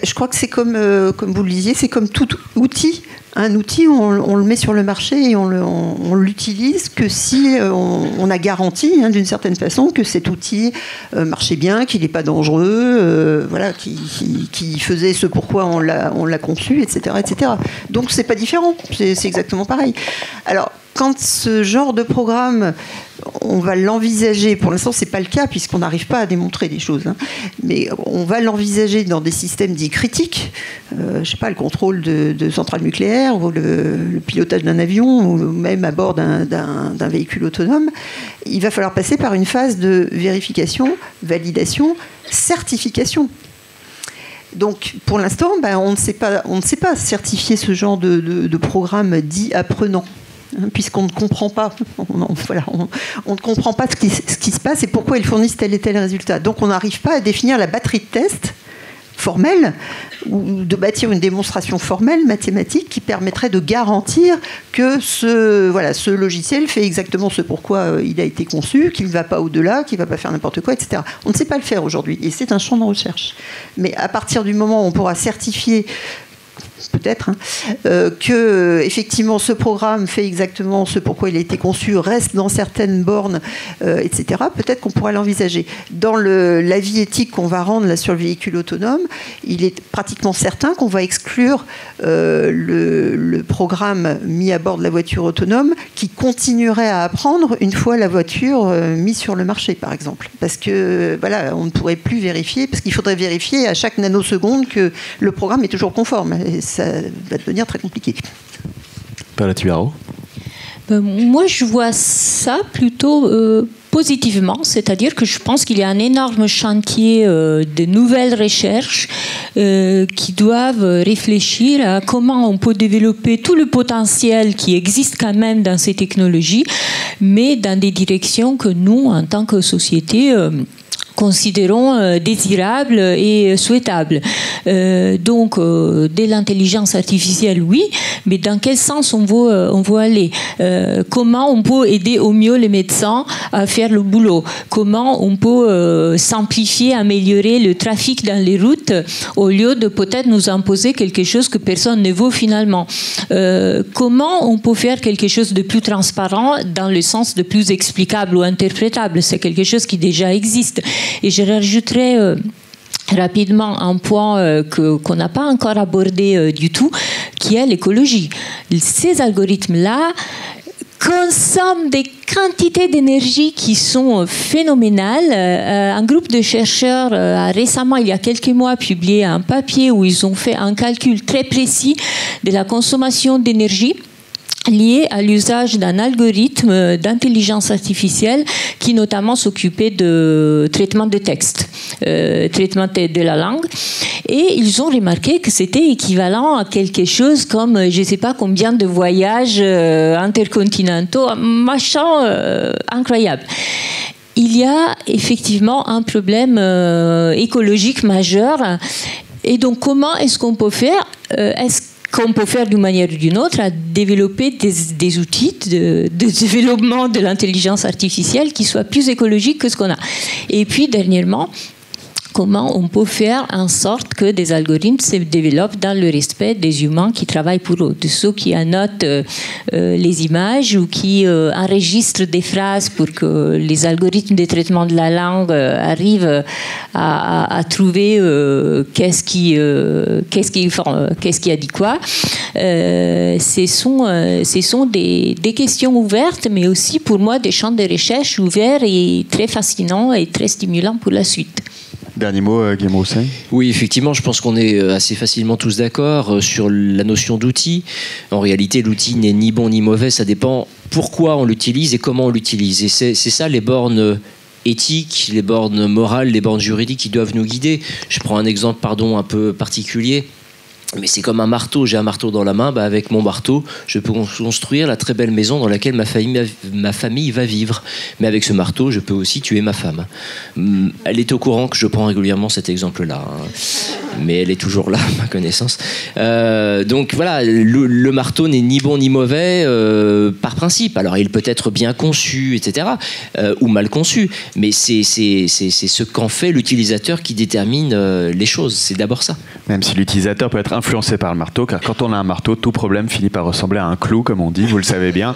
Je crois que c'est comme vous le disiez, c'est comme tout outil. Un outil, on le met sur le marché et on l'utilise que si on a garanti, d'une certaine façon, que cet outil marchait bien, qu'il n'est pas dangereux, voilà, qui faisait ce pourquoi on l'a conçu, etc., etc. Donc c'est pas différent, c'est exactement pareil. Alors, quand ce genre de programme, on va l'envisager, pour l'instant c'est pas le cas puisqu'on n'arrive pas à démontrer des choses, mais on va l'envisager dans des systèmes dits critiques, je sais pas, le contrôle de centrales nucléaires ou le pilotage d'un avion ou même à bord d'un véhicule autonome. Il va falloir passer par une phase de vérification, validation, certification. Donc, pour l'instant, on ne sait pas certifier ce genre de programme dit apprenant, puisqu'on ne comprend pas, on ne comprend pas ce qui se passe et pourquoi ils fournissent tel et tel résultat. Donc, on n'arrive pas à définir la batterie de tests formelle ou de bâtir une démonstration formelle mathématique qui permettrait de garantir que ce logiciel fait exactement ce pourquoi il a été conçu, qu'il ne va pas au-delà, qu'il ne va pas faire n'importe quoi, etc. On ne sait pas le faire aujourd'hui et c'est un champ de recherche. Mais à partir du moment où on pourra certifier peut-être, que effectivement ce programme fait exactement ce pourquoi il a été conçu, reste dans certaines bornes, etc., peut-être qu'on pourrait l'envisager. Dans l'avis éthique qu'on va rendre là, sur le véhicule autonome, il est pratiquement certain qu'on va exclure le programme mis à bord de la voiture autonome qui continuerait à apprendre une fois la voiture mise sur le marché, par exemple. Parce que voilà, on ne pourrait plus vérifier, parce qu'il faudrait vérifier à chaque nanoseconde que le programme est toujours conforme. Et ça va devenir très compliqué. Paola Tubaro. Moi, je vois ça plutôt positivement, c'est-à-dire que je pense qu'il y a un énorme chantier de nouvelles recherches qui doivent réfléchir à comment on peut développer tout le potentiel qui existe quand même dans ces technologies, mais dans des directions que nous, en tant que société, considérons désirables et souhaitables. Donc, de l'intelligence artificielle, oui, mais dans quel sens on veut aller? Comment on peut aider au mieux les médecins à faire le boulot? Comment on peut simplifier, améliorer le trafic dans les routes au lieu de peut-être nous imposer quelque chose que personne ne veut finalement? Comment on peut faire quelque chose de plus transparent dans le sens de plus explicable ou interprétable? C'est quelque chose qui déjà existe. Et je rajouterais rapidement un point qu'on n'a pas encore abordé du tout, qui est l'écologie. Ces algorithmes-là consomment des quantités d'énergie qui sont phénoménales. Un groupe de chercheurs a récemment, il y a quelques mois, publié un papier où ils ont fait un calcul très précis de la consommation d'énergie lié à l'usage d'un algorithme d'intelligence artificielle qui notamment s'occupait de traitement de texte, traitement de la langue. Et ils ont remarqué que c'était équivalent à quelque chose comme, je ne sais pas combien de voyages intercontinentaux, un machin incroyable. Il y a effectivement un problème écologique majeur. Et donc, comment est-ce qu'on peut faire? Qu'on peut faire d'une manière ou d'une autre, à développer des outils de développement de l'intelligence artificielle qui soient plus écologiques que ce qu'on a. Et puis, dernièrement, comment on peut faire en sorte que des algorithmes se développent dans le respect des humains qui travaillent pour eux, de ceux qui annotent les images ou qui enregistrent des phrases pour que les algorithmes de traitement de la langue arrivent à trouver qu'est-ce qui a dit quoi. Ce sont des questions ouvertes, mais aussi pour moi des champs de recherche ouverts et très fascinants et très stimulants pour la suite. Dernier mot, Guillaume Rousset. Oui, effectivement, je pense qu'on est assez facilement tous d'accord sur la notion d'outil. En réalité, l'outil n'est ni bon ni mauvais, ça dépend pourquoi on l'utilise et comment on l'utilise. Et c'est ça les bornes éthiques, les bornes morales, les bornes juridiques qui doivent nous guider. Je prends un exemple, un peu particulier. Mais c'est comme un marteau, j'ai un marteau dans la main, avec mon marteau, je peux construire la très belle maison dans laquelle ma famille va vivre. Mais avec ce marteau, je peux aussi tuer ma femme. Elle est au courant que je prends régulièrement cet exemple-là, mais elle est toujours là, à ma connaissance. Donc voilà, le marteau n'est ni bon ni mauvais par principe. Alors il peut être bien conçu, etc., ou mal conçu, mais c'est ce qu'en fait l'utilisateur qui détermine les choses. C'est d'abord ça. Même si l'utilisateur peut être influencé par le marteau, car quand on a un marteau, tout problème finit par ressembler à un clou, comme on dit, vous le savez bien.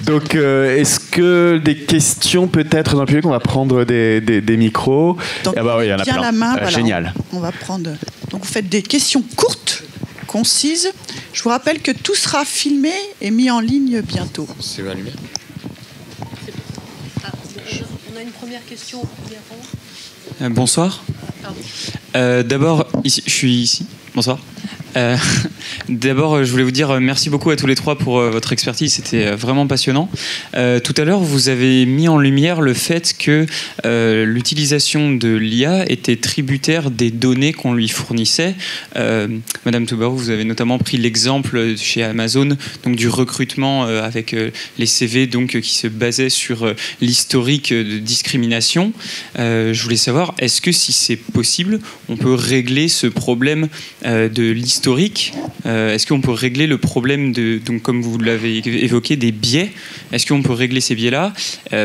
Donc, est-ce que des questions peut-être dans le public? On va prendre des micros. Donc, oui, il y en a plein. La main, voilà, génial. On va prendre. Donc, vous faites des questions courtes, concises. Je vous rappelle que tout sera filmé et mis en ligne bientôt. C'est la lumière. On a une première question au premier rang. Bonsoir. D'abord, je suis ici. Bonsoir. D'abord, je voulais vous dire merci beaucoup à tous les trois pour votre expertise, c'était vraiment passionnant. Tout à l'heure, vous avez mis en lumière le fait que l'utilisation de l'IA était tributaire des données qu'on lui fournissait. Madame Toubarou, vous avez notamment pris l'exemple chez Amazon donc du recrutement avec les CV donc, qui se basaient sur l'historique de discrimination. Je voulais savoir, est-ce que si c'est possible, on peut régler ce problème de l'historique? Est-ce qu'on peut régler le problème donc comme vous l'avez évoqué, des biais? Est-ce qu'on peut régler ces biais-là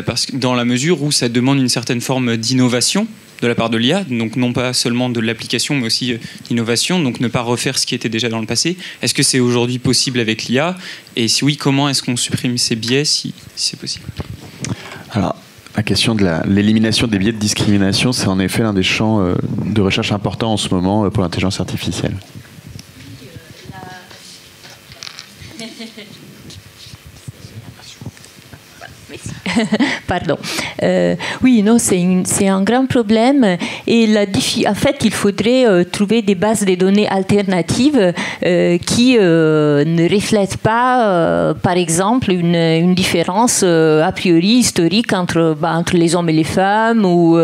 parce que dans la mesure où ça demande une certaine forme d'innovation de la part de l'IA, donc non pas seulement de l'application, mais aussi d'innovation, donc ne pas refaire ce qui était déjà dans le passé. Est-ce que c'est aujourd'hui possible avec l'IA? Et si oui, comment est-ce qu'on supprime ces biais si c'est possible? Alors, la question de l'élimination des biais de discrimination, c'est en effet l'un des champs de recherche importants en ce moment pour l'intelligence artificielle. Pardon. Oui, non, c'est un grand problème. Et en fait, il faudrait trouver des bases de données alternatives qui ne reflètent pas, par exemple, une différence a priori historique entre les hommes et les femmes ou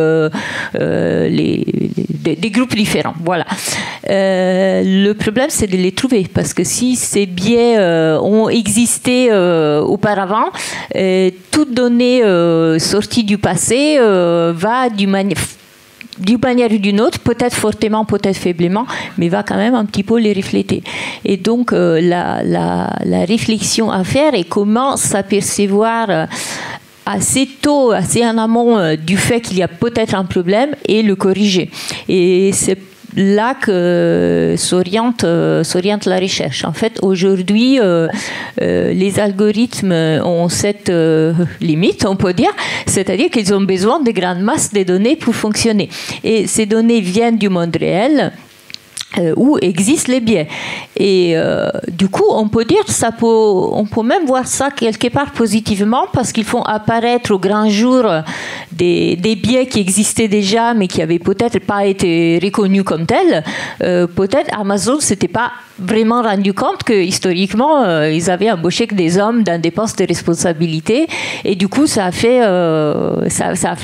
des groupes différents. Voilà. Le problème, c'est de les trouver parce que si ces biais ont existé auparavant, toute donnée sortie du passé va d'une manière ou d'une autre, peut-être fortement, peut-être faiblement, mais va quand même un petit peu les refléter. Et donc, la réflexion à faire est comment s'apercevoir assez tôt, assez en amont du fait qu'il y a peut-être un problème et le corriger. Et c'est là que s'oriente la recherche. En fait, aujourd'hui, les algorithmes ont cette limite, on peut dire, c'est-à-dire qu'ils ont besoin de grandes masses de données pour fonctionner. Et ces données viennent du monde réel, où existent les biais. Et du coup, on peut dire, on peut même voir ça quelque part positivement parce qu'ils font apparaître au grand jour des biais qui existaient déjà mais qui n'avaient peut-être pas été reconnus comme tels. Peut-être Amazon ne s'était pas vraiment rendu compte que historiquement, ils avaient embauché que des hommes dans des postes de responsabilité et du coup, ça a fait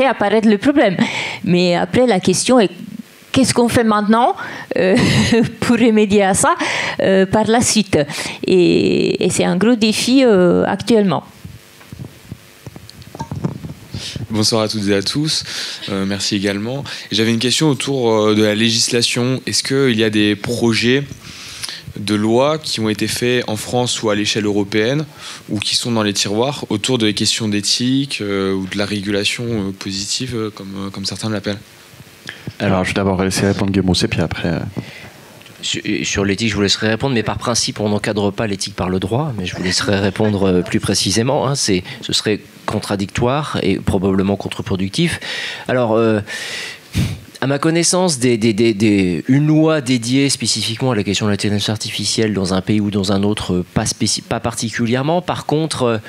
apparaître le problème. Mais après, la question est qu'est-ce qu'on fait maintenant pour remédier à ça par la suite? Et c'est un gros défi actuellement. Bonsoir à toutes et à tous, merci également. J'avais une question autour de la législation. Est-ce qu'il y a des projets de loi qui ont été faits en France ou à l'échelle européenne ou qui sont dans les tiroirs autour de questions d'éthique ou de la régulation positive comme certains l'appellent? Alors, je vais d'abord laisser répondre Guillaume Rousset, puis après... Sur l'éthique, je vous laisserai répondre, mais par principe, on n'encadre pas l'éthique par le droit, mais je vous laisserai répondre plus précisément. Ce serait contradictoire et probablement contre-productif. Alors, à ma connaissance, une loi dédiée spécifiquement à la question de l'intelligence artificielle dans un pays ou dans un autre, pas particulièrement. Par contre...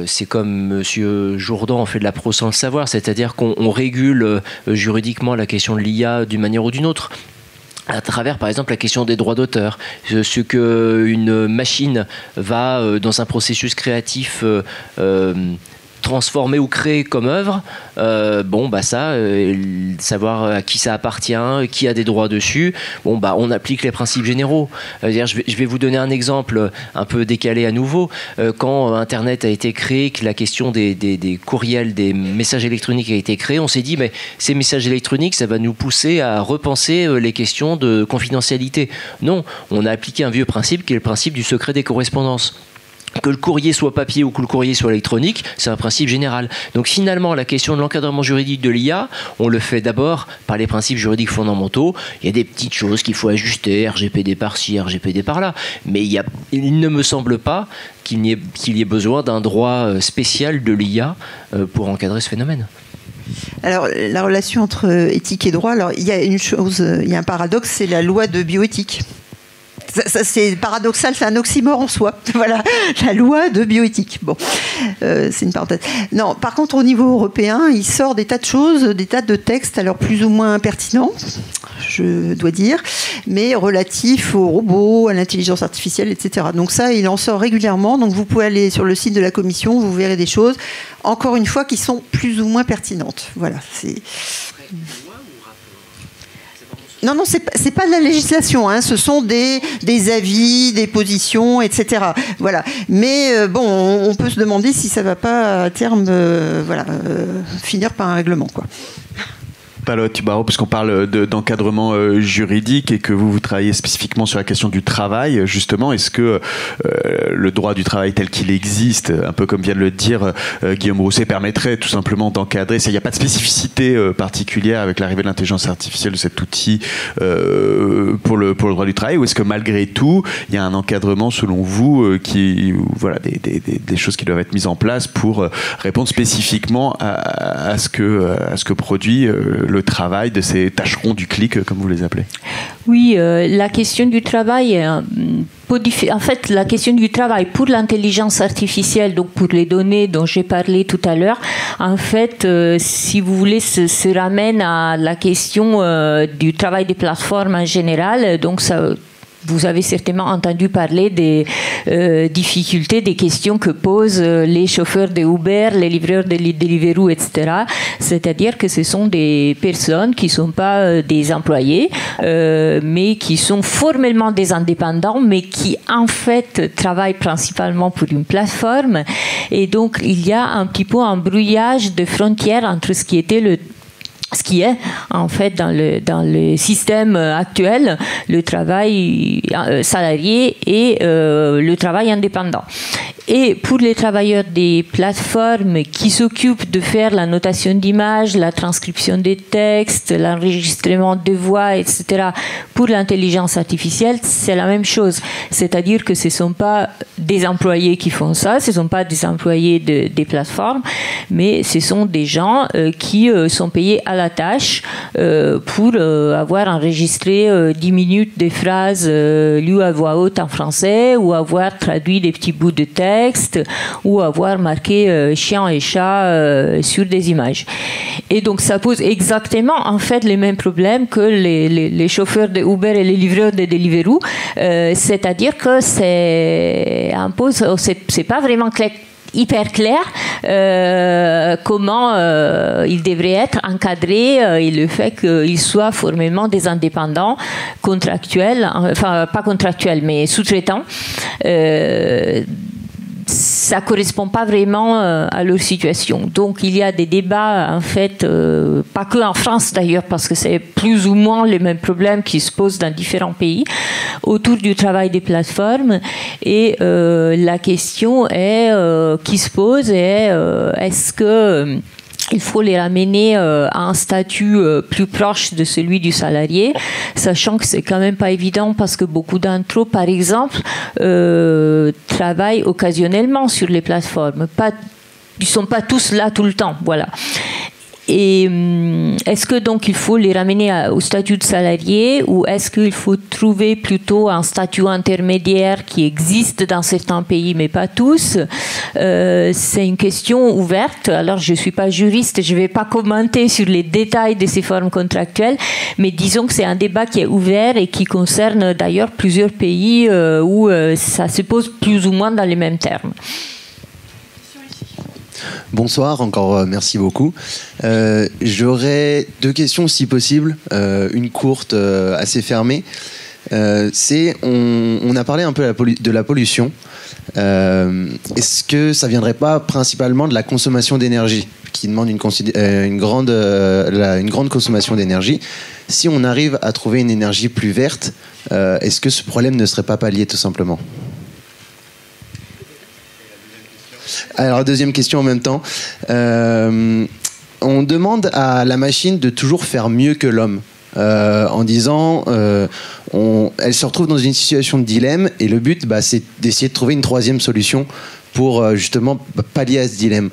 c'est comme M. Jourdan en fait de la pro sans le savoir, c'est-à-dire qu'on régule juridiquement la question de l'IA d'une manière ou d'une autre, à travers par exemple la question des droits d'auteur. Ce qu'une machine va dans un processus créatif transformer ou créer comme œuvre, savoir à qui ça appartient, qui a des droits dessus, on applique les principes généraux. Je vais vous donner un exemple un peu décalé à nouveau. Quand Internet a été créé, que la question des courriels, des messages électroniques a été créée, on s'est dit, mais ces messages électroniques, ça va nous pousser à repenser les questions de confidentialité. Non, on a appliqué un vieux principe qui est le principe du secret des correspondances. Que le courrier soit papier ou que le courrier soit électronique, c'est un principe général. Donc finalement, la question de l'encadrement juridique de l'IA, on le fait d'abord par les principes juridiques fondamentaux. Il y a des petites choses qu'il faut ajuster, RGPD par-ci, RGPD par-là. Mais il ne me semble pas qu'il y ait besoin d'un droit spécial de l'IA pour encadrer ce phénomène. Alors, la relation entre éthique et droit, alors il y a une chose, il y a un paradoxe, c'est la loi de bioéthique. Ça, c'est paradoxal, c'est un oxymore en soi. Voilà, la loi de bioéthique. Bon, c'est une parenthèse. Non, par contre, au niveau européen, il sort des tas de choses, des tas de textes, alors plus ou moins pertinents, je dois dire, mais relatifs aux robots, à l'intelligence artificielle, etc. Donc ça, il en sort régulièrement. Donc vous pouvez aller sur le site de la Commission, vous verrez des choses, encore une fois, qui sont plus ou moins pertinentes. Voilà, c'est... Non, c'est pas de la législation, hein, ce sont des avis, des positions, etc. Voilà. Mais on peut se demander si ça va pas à terme finir par un règlement, quoi. Palotte Tubarro, puisqu'on parle d'encadrement juridique et que vous travaillez spécifiquement sur la question du travail, justement, est-ce que le droit du travail tel qu'il existe, un peu comme vient de le dire Guillaume Rousset, permettrait tout simplement d'encadrer? Il n'y a pas de spécificité particulière avec l'arrivée de l'intelligence artificielle, de cet outil pour le droit du travail, ou est-ce que malgré tout, il y a un encadrement selon vous des choses qui doivent être mises en place pour répondre spécifiquement à ce que produit le travail de ces tâcherons du clic, comme vous les appelez? Oui, la question du travail, en fait, la question du travail pour l'intelligence artificielle, donc pour les données dont j'ai parlé tout à l'heure, en fait, si vous voulez, se ramène à la question du travail des plateformes en général. Donc ça... Vous avez certainement entendu parler des difficultés, des questions que posent les chauffeurs de Uber, les livreurs de Deliveroo, etc. C'est-à-dire que ce sont des personnes qui ne sont pas des employés, mais qui sont formellement des indépendants, mais qui en fait travaillent principalement pour une plateforme. Et donc il y a un petit peu un brouillage de frontières entre ce qui est en fait dans le système actuel, le travail salarié et le travail indépendant. Et pour les travailleurs des plateformes qui s'occupent de faire la notation d'images, la transcription des textes, l'enregistrement de voix, etc., pour l'intelligence artificielle, c'est la même chose. C'est-à-dire que ce ne sont pas des employés qui font ça, ce ne sont pas des employés des plateformes, mais ce sont des gens qui sont payés à la tâche pour avoir enregistré 10 minutes de phrases lues à voix haute en français, ou avoir traduit des petits bouts de texte, ou avoir marqué chien et chat sur des images. Et donc ça pose exactement en fait les mêmes problèmes que les chauffeurs de Uber et les livreurs de Deliveroo, c'est-à-dire que c'est pas vraiment hyper clair comment il devrait être encadré et le fait qu'ils soient formellement des indépendants contractuels, enfin pas contractuels mais sous-traitants. Ça ne correspond pas vraiment à leur situation. Donc il y a des débats, en fait, pas que en France d'ailleurs, parce que c'est plus ou moins les mêmes problèmes qui se posent dans différents pays, autour du travail des plateformes. Et la question qui se pose est est-ce que il faut les ramener à un statut plus proche de celui du salarié, sachant que c'est quand même pas évident parce que beaucoup d'entre eux, par exemple, travaillent occasionnellement sur les plateformes. Ils sont pas tous là tout le temps, voilà. Et est-ce que donc il faut les ramener au statut de salarié ou est-ce qu'il faut trouver plutôt un statut intermédiaire qui existe dans certains pays mais pas tous? C'est une question ouverte. Alors je ne suis pas juriste, je ne vais pas commenter sur les détails de ces formes contractuelles, mais disons que c'est un débat qui est ouvert et qui concerne d'ailleurs plusieurs pays où ça se pose plus ou moins dans les mêmes termes. Bonsoir, encore merci beaucoup. J'aurais 2 questions si possible, une courte, assez fermée. On a parlé un peu de la pollution. Est-ce que ça ne viendrait pas principalement de la consommation d'énergie, qui demande une grande consommation d'énergie? Si on arrive à trouver une énergie plus verte, est-ce que ce problème ne serait pas pallié tout simplement? Alors, deuxième question en même temps. On demande à la machine de toujours faire mieux que l'homme. En disant, elle se retrouve dans une situation de dilemme et le but, c'est d'essayer de trouver une 3e solution pour justement pallier à ce dilemme.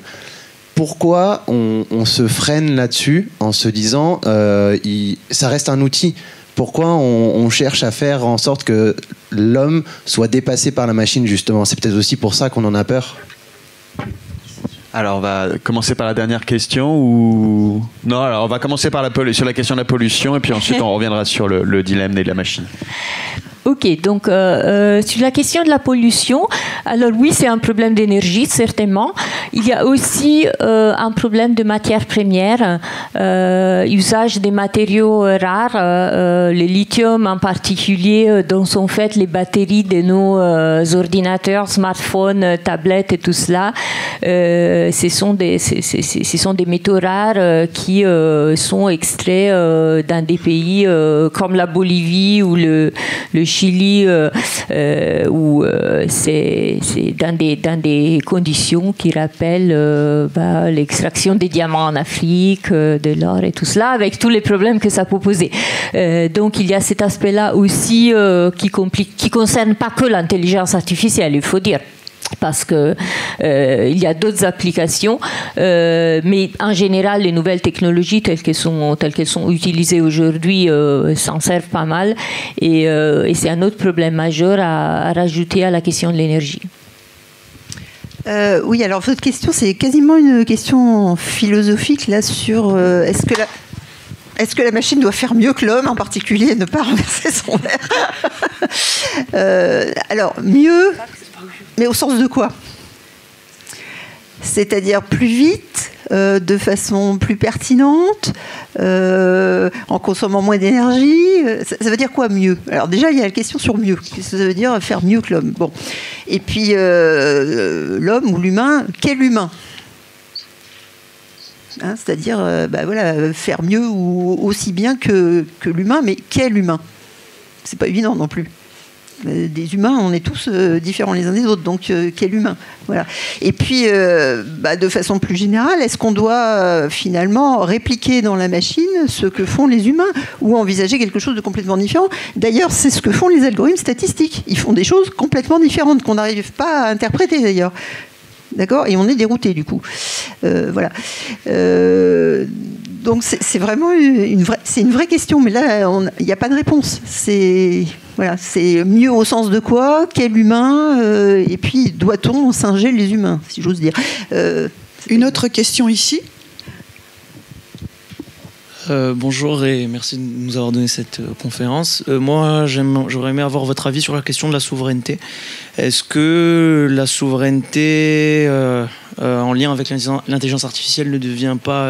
Pourquoi on se freine là-dessus en se disant, ça reste un outil? Pourquoi on cherche à faire en sorte que l'homme soit dépassé par la machine, justement? C'est peut-être aussi pour ça qu'on en a peur. Alors, on va commencer par la dernière question ou... Non, alors on va commencer par sur la question de la pollution et puis ensuite on reviendra sur le dilemme de la machine. Ok, donc sur la question de la pollution, alors oui, c'est un problème d'énergie, certainement. Il y a aussi un problème de matières premières, usage des matériaux rares, le lithium en particulier, dont sont faites les batteries de nos ordinateurs, smartphones, tablettes et tout cela. Ce sont des métaux rares qui sont extraits dans des pays comme la Bolivie ou le Chili, où c'est dans des conditions qui rappellent l'extraction des diamants en Afrique, de l'or et tout cela, avec tous les problèmes que ça peut poser. Donc il y a cet aspect-là aussi qui concerne pas que l'intelligence artificielle, il faut dire. Parce que il y a d'autres applications, mais en général, les nouvelles technologies telles qu'elles sont utilisées aujourd'hui s'en servent pas mal, et c'est un autre problème majeur à rajouter à la question de l'énergie. Oui, alors votre question, c'est quasiment une question philosophique là sur est-ce que la machine doit faire mieux que l'homme, en particulier, et ne pas renverser son verre? Alors, mieux, mais au sens de quoi? C'est-à-dire plus vite, de façon plus pertinente, en consommant moins d'énergie. Ça veut dire quoi, mieux? Alors déjà, il y a la question sur mieux. Qu'est-ce que ça veut dire faire mieux que l'homme? Bon. Et puis, l'homme ou l'humain, quel humain? Hein, c'est-à-dire faire mieux ou aussi bien que l'humain, mais quel humain? C'est pas évident non plus. Des humains, on est tous différents les uns des autres, donc quel humain? Voilà. Et puis, de façon plus générale, est-ce qu'on doit finalement répliquer dans la machine ce que font les humains ou envisager quelque chose de complètement différent? D'ailleurs, c'est ce que font les algorithmes statistiques. Ils font des choses complètement différentes qu'on n'arrive pas à interpréter d'ailleurs. D'accord? Et on est dérouté du coup. Voilà. Donc c'est vraiment une vraie question, mais là, il n'y a pas de réponse. C'est mieux au sens de quoi? Quel humain? Et puis, doit-on singer les humains, si j'ose dire? Une autre question ici. Bonjour et merci de nous avoir donné cette conférence. Moi, j'aurais aimé avoir votre avis sur la question de la souveraineté. Est-ce que la souveraineté en lien avec l'intelligence artificielle ne devient pas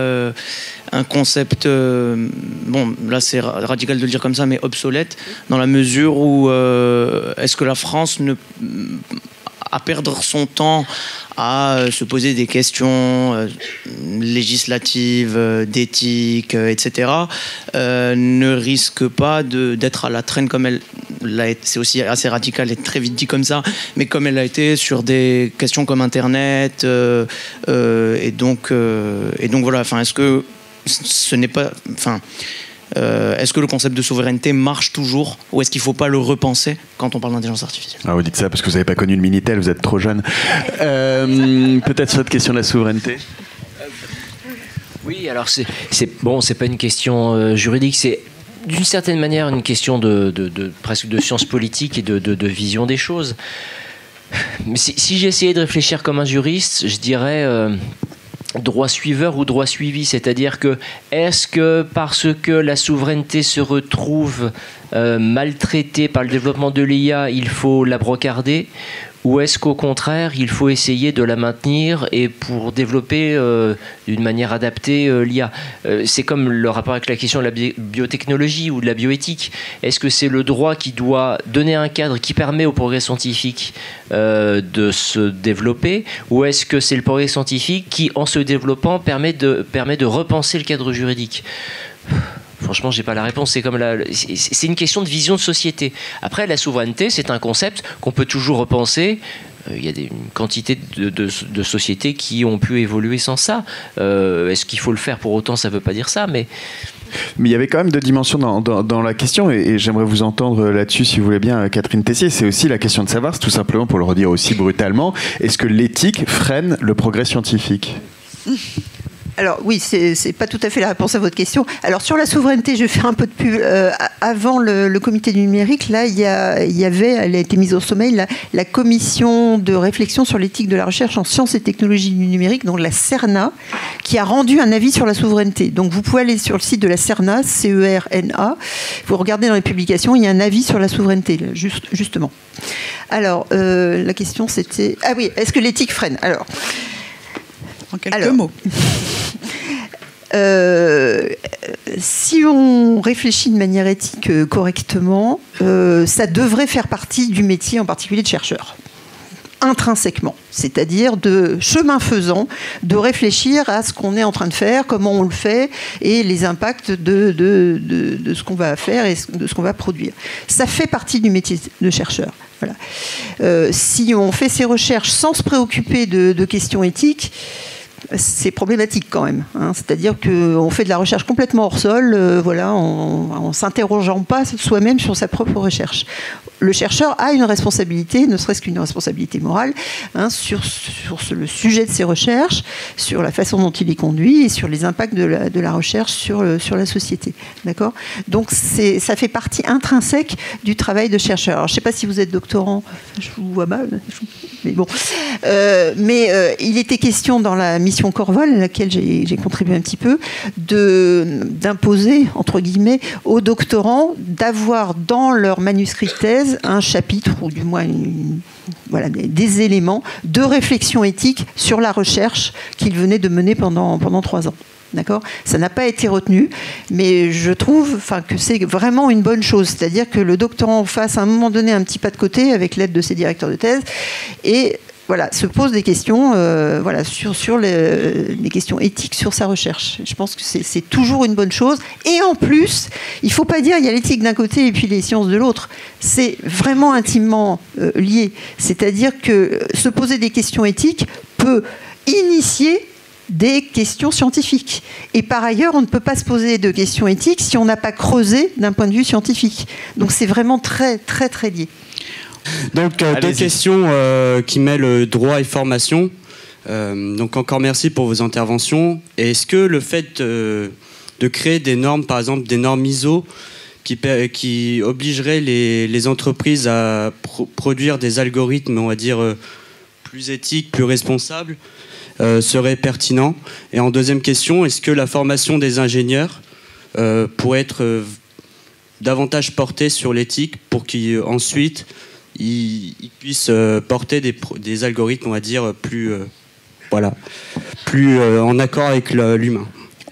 un concept, bon là c'est radical de le dire comme ça, mais obsolète, dans la mesure où est-ce que la France à perdre son temps à se poser des questions législatives, d'éthique, etc., ne risque pas d'être à la traîne comme elle c'est aussi assez radical et très vite dit comme ça, mais comme elle l'a été sur des questions comme Internet, et donc voilà. Enfin, est-ce que ce n'est pas, enfin, est-ce que le concept de souveraineté marche toujours, ou est-ce qu'il ne faut pas le repenser quand on parle d'intelligence artificielle? Vous dites ça parce que vous n'avez pas connu le Minitel, vous êtes trop jeune. Peut-être sur cette question de la souveraineté. Oui, alors c'est pas une question juridique, c'est d'une certaine manière une question presque de science politique et de vision des choses. Mais si j'essayais de réfléchir comme un juriste, je dirais droit suiveur ou droit suivi, c'est-à-dire que est-ce que parce que la souveraineté se retrouve maltraitée par le développement de l'IA, il faut la brocarder, ou est-ce qu'au contraire, il faut essayer de la maintenir et pour développer d'une manière adaptée l'IA? C'est comme le rapport avec la question de la biotechnologie ou de la bioéthique. Est-ce que c'est le droit qui doit donner un cadre qui permet au progrès scientifique de se développer, ou est-ce que c'est le progrès scientifique qui, en se développant, permet de repenser le cadre juridique? Franchement, j'ai pas la réponse. C'est une question de vision de société. Après, la souveraineté, c'est un concept qu'on peut toujours repenser. Il y a une quantité de sociétés qui ont pu évoluer sans ça. Est-ce qu'il faut le faire pour autant? Ça veut pas dire ça, mais il y avait quand même deux dimensions dans la question, et j'aimerais vous entendre là-dessus, si vous voulez bien, Catherine Tessier. C'est aussi la question de savoir, tout simplement pour le redire aussi brutalement, est-ce que l'éthique freine le progrès scientifique? Alors oui, c'est pas tout à fait la réponse à votre question. Alors sur la souveraineté, je vais faire un peu de pub. Avant le comité du numérique, là, elle a été mise au sommeil, la commission de réflexion sur l'éthique de la recherche en sciences et technologies du numérique, donc la CERNA, qui a rendu un avis sur la souveraineté. Donc vous pouvez aller sur le site de la CERNA, CERNA, vous regardez dans les publications, il y a un avis sur la souveraineté, justement. Alors, la question c'était... Ah oui, est-ce que l'éthique freine? Alors, en quelques mots. Si on réfléchit de manière éthique correctement, ça devrait faire partie du métier, en particulier de chercheur, intrinsèquement. C'est-à-dire de chemin faisant, de réfléchir à ce qu'on est en train de faire, comment on le fait, et les impacts de ce qu'on va faire et de ce qu'on va produire. Ça fait partie du métier de chercheur. Voilà. Si on fait ces recherches sans se préoccuper de questions éthiques, c'est problématique quand même. C'est-à-dire qu'on fait de la recherche complètement hors sol, en ne s'interrogeant pas soi-même sur sa propre recherche. Le chercheur a une responsabilité, ne serait-ce qu'une responsabilité morale, sur le sujet de ses recherches, sur la façon dont il les conduit et sur les impacts de la recherche sur la société. D'accord ? Donc ça fait partie intrinsèque du travail de chercheur. Alors, je ne sais pas si vous êtes doctorant, je vous vois mal, mais bon. Il était question dans la mission Corvol, à laquelle j'ai contribué un petit peu, d'imposer, entre guillemets, aux doctorants d'avoir dans leur manuscrit de thèse un chapitre, ou du moins des éléments de réflexion éthique sur la recherche qu'ils venaient de mener pendant 3 ans. D'accord ? Ça n'a pas été retenu, mais je trouve que c'est vraiment une bonne chose. C'est-à-dire que le doctorant fasse à un moment donné un petit pas de côté avec l'aide de ses directeurs de thèse et se pose des questions sur les questions éthiques sur sa recherche. Je pense que c'est toujours une bonne chose. Et en plus, il ne faut pas dire il y a l'éthique d'un côté et puis les sciences de l'autre. C'est vraiment intimement lié. C'est-à-dire que se poser des questions éthiques peut initier des questions scientifiques. Et par ailleurs, on ne peut pas se poser de questions éthiques si on n'a pas creusé d'un point de vue scientifique. Donc c'est vraiment très, très, très lié. Donc, deux questions qui mêlent droit et formation. Donc, encore merci pour vos interventions. Et est-ce que le fait de créer des normes, par exemple des normes ISO, qui obligeraient les entreprises à produire des algorithmes, on va dire, plus éthiques, plus responsables, serait pertinent? Et en deuxième question, est-ce que la formation des ingénieurs pourrait être davantage portée sur l'éthique pour qu'ensuite ils puissent porter des algorithmes, on va dire, plus en accord avec l'humain?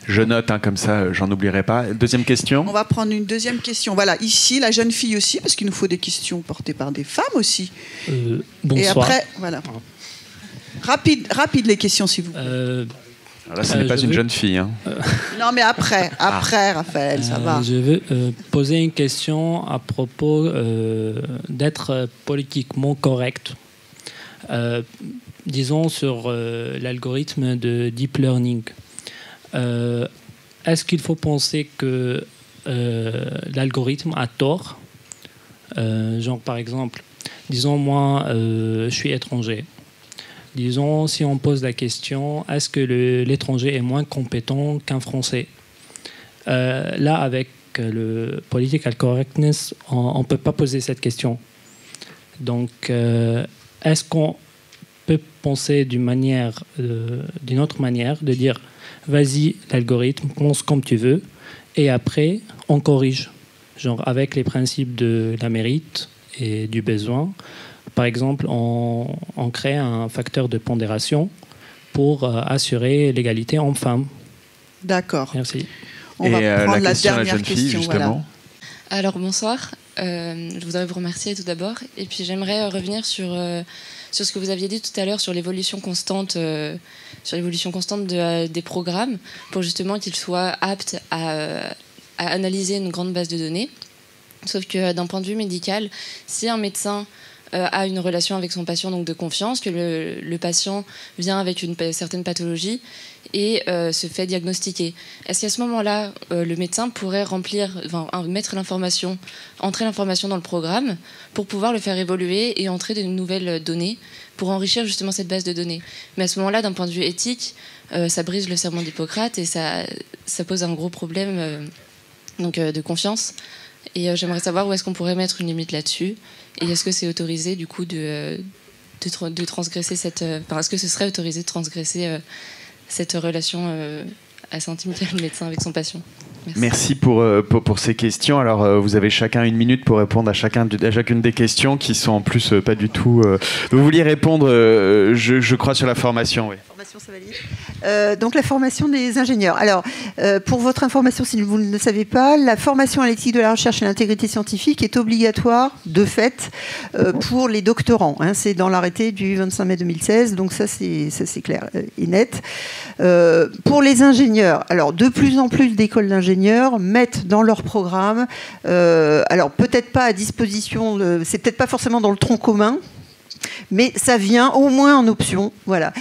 Je note, comme ça, j'en oublierai pas. Deuxième question. On va prendre une deuxième question. Voilà, ici, la jeune fille aussi, parce qu'il nous faut des questions portées par des femmes aussi. Bonsoir. Et après, voilà. Rapide les questions, s'il vous plaît. Alors là, ce n'est pas une jeune fille. Non, mais après, Raphaël, ça va. Je veux poser une question à propos d'être politiquement correct. Disons sur l'algorithme de deep learning. Est-ce qu'il faut penser que l'algorithme a tort? Genre, par exemple, disons, moi, je suis étranger. Disons, si on pose la question, est-ce que l'étranger est moins compétent qu'un Français? Là, avec le political correctness, on ne peut pas poser cette question. Donc, est-ce qu'on peut penser d'une autre manière, de dire, vas-y, l'algorithme, pense comme tu veux, et après, on corrige, genre avec les principes de la mérite et du besoin. Par exemple, on crée un facteur de pondération pour assurer l'égalité homme-femme. D'accord. Merci. On va prendre la dernière jeune fille, question. justement. Voilà. Alors, bonsoir. Je voudrais vous remercier tout d'abord. Et puis, j'aimerais revenir sur ce que vous aviez dit tout à l'heure sur l'évolution constante, des programmes, pour justement qu'ils soient aptes à analyser une grande base de données. Sauf que d'un point de vue médical, si un médecin a une relation avec son patient, donc de confiance, que le patient vient avec une certaine pathologie et se fait diagnostiquer, est-ce qu'à ce moment-là, le médecin pourrait entrer l'information dans le programme pour pouvoir le faire évoluer et entrer de nouvelles données pour enrichir justement cette base de données? Mais à ce moment-là, d'un point de vue éthique, ça brise le serment d'Hippocrate et ça pose un gros problème de confiance. Et j'aimerais savoir où est-ce qu'on pourrait mettre une limite là-dessus. Et est-ce que c'est autorisé, du coup, de transgresser est-ce que ce serait autorisé de transgresser cette relation assez intime qu'a le médecin avec son patient? Merci pour ces questions. Alors, vous avez chacun 1 minute pour répondre à chacune des questions qui sont en plus pas du tout... Vous vouliez répondre, je crois, sur la formation, oui. Formation, ça valide. Donc la formation des ingénieurs. Alors, pour votre information, si vous ne le savez pas, la formation à l'éthique de la recherche et à l'intégrité scientifique est obligatoire, de fait, pour les doctorants. Hein. C'est dans l'arrêté du 25 mai 2016, donc ça c'est clair et net. Pour les ingénieurs, alors de plus en plus d'écoles d'ingénieurs mettent dans leur programme, alors peut-être pas à disposition, c'est peut-être pas forcément dans le tronc commun, mais ça vient au moins en option, voilà,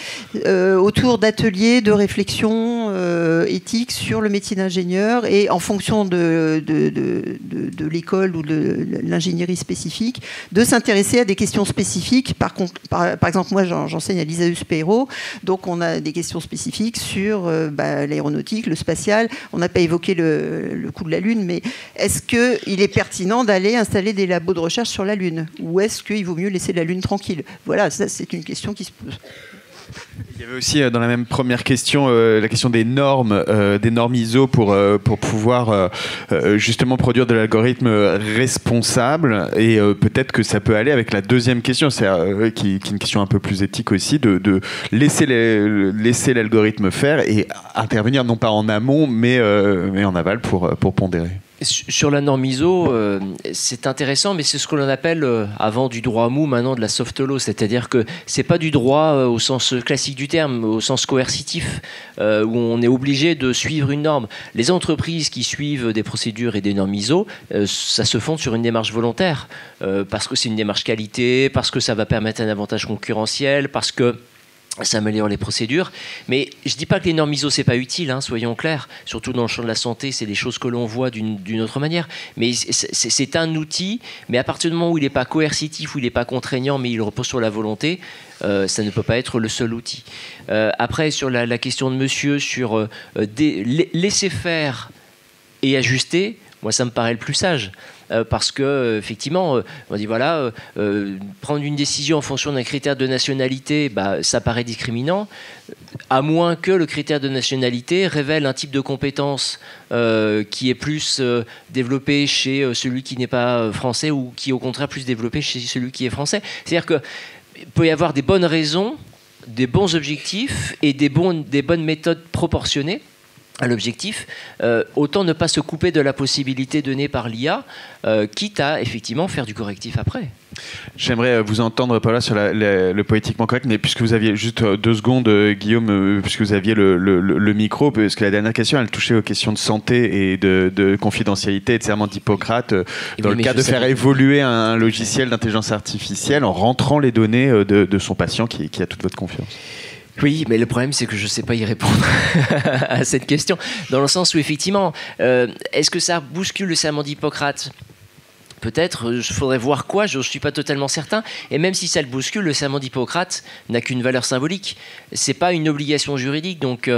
autour d'ateliers de réflexion éthique sur le métier d'ingénieur et en fonction de l'école ou de l'ingénierie spécifique, de s'intéresser à des questions spécifiques. Par exemple, moi j'enseigne à l'ISAUS PRO, donc on a des questions spécifiques sur l'aéronautique, le spatial. On n'a pas évoqué le coût de la Lune, mais est-ce qu'il est pertinent d'aller installer des labos de recherche sur la Lune, ou est-ce qu'il vaut mieux laisser la Lune tranquille? Voilà, ça c'est une question qui se pose. Il y avait aussi dans la même première question la question des normes ISO pour pouvoir justement produire de l'algorithme responsable, et peut-être que ça peut aller avec la deuxième question, qui est une question un peu plus éthique aussi, de laisser l'algorithme faire et intervenir non pas en amont mais en aval pour pondérer. Sur la norme ISO, c'est intéressant, mais c'est ce que l'on appelle avant du droit mou, maintenant de la soft law, c'est-à-dire que c'est pas du droit au sens classique du terme, au sens coercitif, où on est obligé de suivre une norme. Les entreprises qui suivent des procédures et des normes ISO, ça se fonde sur une démarche volontaire, parce que c'est une démarche qualité, parce que ça va permettre un avantage concurrentiel, parce que ça améliore les procédures. Mais je ne dis pas que les normes ISO, c'est pas utile, hein, soyons clairs. Surtout dans le champ de la santé, c'est des choses que l'on voit d'une autre manière. Mais c'est un outil, mais à partir du moment où il n'est pas coercitif, où il n'est pas contraignant, mais il repose sur la volonté, ça ne peut pas être le seul outil. Après, sur la question de monsieur, sur laisser faire et ajuster, moi, ça me paraît le plus sage. Parce que effectivement, on dit voilà, prendre une décision en fonction d'un critère de nationalité, ça paraît discriminant, à moins que le critère de nationalité révèle un type de compétence qui est plus développé chez celui qui n'est pas français, ou qui est au contraire plus développé chez celui qui est français. C'est-à-dire qu'il peut y avoir des bonnes raisons, des bons objectifs et des bonnes méthodes proportionnées à l'objectif, autant ne pas se couper de la possibilité donnée par l'IA, quitte à effectivement faire du correctif après. J'aimerais vous entendre, Paula, sur le politiquement correct, mais puisque vous aviez juste 2 secondes, Guillaume, puisque vous aviez le micro, parce que la dernière question, elle touchait aux questions de santé et de confidentialité et de serment d'Hippocrate, dans le cas de faire évoluer un logiciel d'intelligence artificielle en rentrant les données de son patient qui a toute votre confiance. Oui, mais le problème, c'est que je ne sais pas y répondre à cette question, dans le sens où, effectivement, est-ce que ça bouscule le serment d'Hippocrate ? Peut-être, il faudrait voir quoi, je ne suis pas totalement certain. Et même si ça le bouscule, le serment d'Hippocrate n'a qu'une valeur symbolique. Ce n'est pas une obligation juridique, donc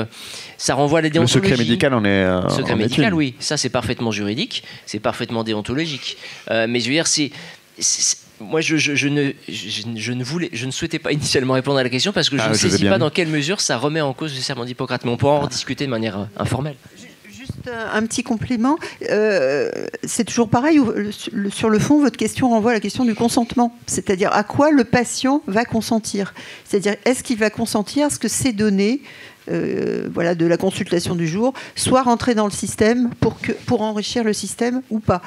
ça renvoie à la déontologie. Le secret médical en est Le secret médical, oui. Ça, c'est parfaitement juridique, c'est parfaitement déontologique. Mais je veux dire, moi, je ne souhaitais pas initialement répondre à la question parce que je ne saisis pas dans quelle mesure ça remet en cause le serment d'Hippocrate. Mais on pourra en discuter de manière informelle. Juste un petit complément. C'est toujours pareil. Sur le fond, votre question renvoie à la question du consentement. C'est-à-dire à quoi le patient va consentir. C'est-à-dire est-ce qu'il va consentir à ce que ces données de la consultation du jour soient rentrées dans le système pour enrichir le système ou pas.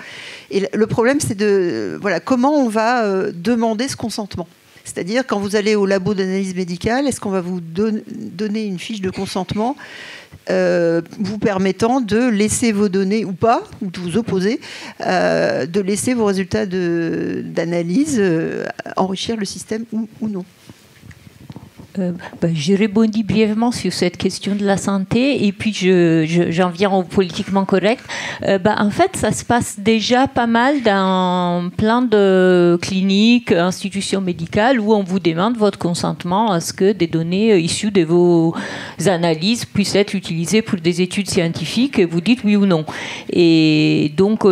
Et le problème, c'est comment on va demander ce consentement. C'est-à-dire, quand vous allez au labo d'analyse médicale, est-ce qu'on va vous donner une fiche de consentement vous permettant de laisser vos données ou pas, ou de vous opposer, de laisser vos résultats d'analyse enrichir le système ou non? Je rebondis brièvement sur cette question de la santé et puis j'en viens au politiquement correct. En fait, ça se passe déjà pas mal dans plein de cliniques, institutions médicales où on vous demande votre consentement à ce que des données issues de vos analyses puissent être utilisées pour des études scientifiques et vous dites oui ou non. Et donc,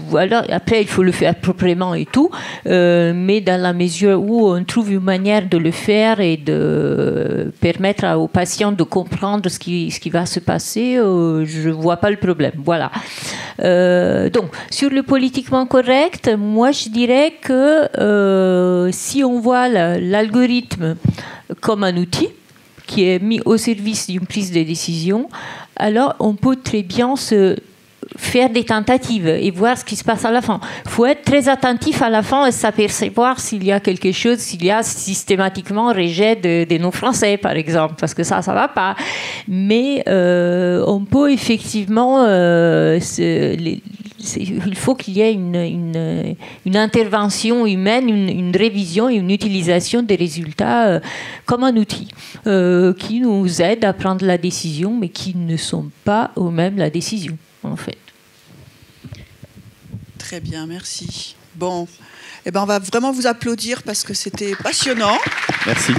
voilà, après, il faut le faire proprement et tout, mais dans la mesure où on trouve une manière de le faire et de permettre aux patients de comprendre ce qui va se passer, je ne vois pas le problème. Voilà. Donc, sur le politiquement correct, moi, je dirais que si on voit l'algorithme comme un outil qui est mis au service d'une prise de décision, alors on peut très bien faire des tentatives et voir ce qui se passe à la fin. Il faut être très attentif à la fin et s'apercevoir s'il y a quelque chose, s'il y a systématiquement rejet des non-français, par exemple, parce que ça va pas. Mais on peut effectivement... il faut qu'il y ait une intervention humaine, une révision et une utilisation des résultats comme un outil qui nous aide à prendre la décision, mais qui ne sont pas eux-mêmes la décision, en fait. Très bien, merci. Bon, on va vraiment vous applaudir parce que c'était passionnant. Merci.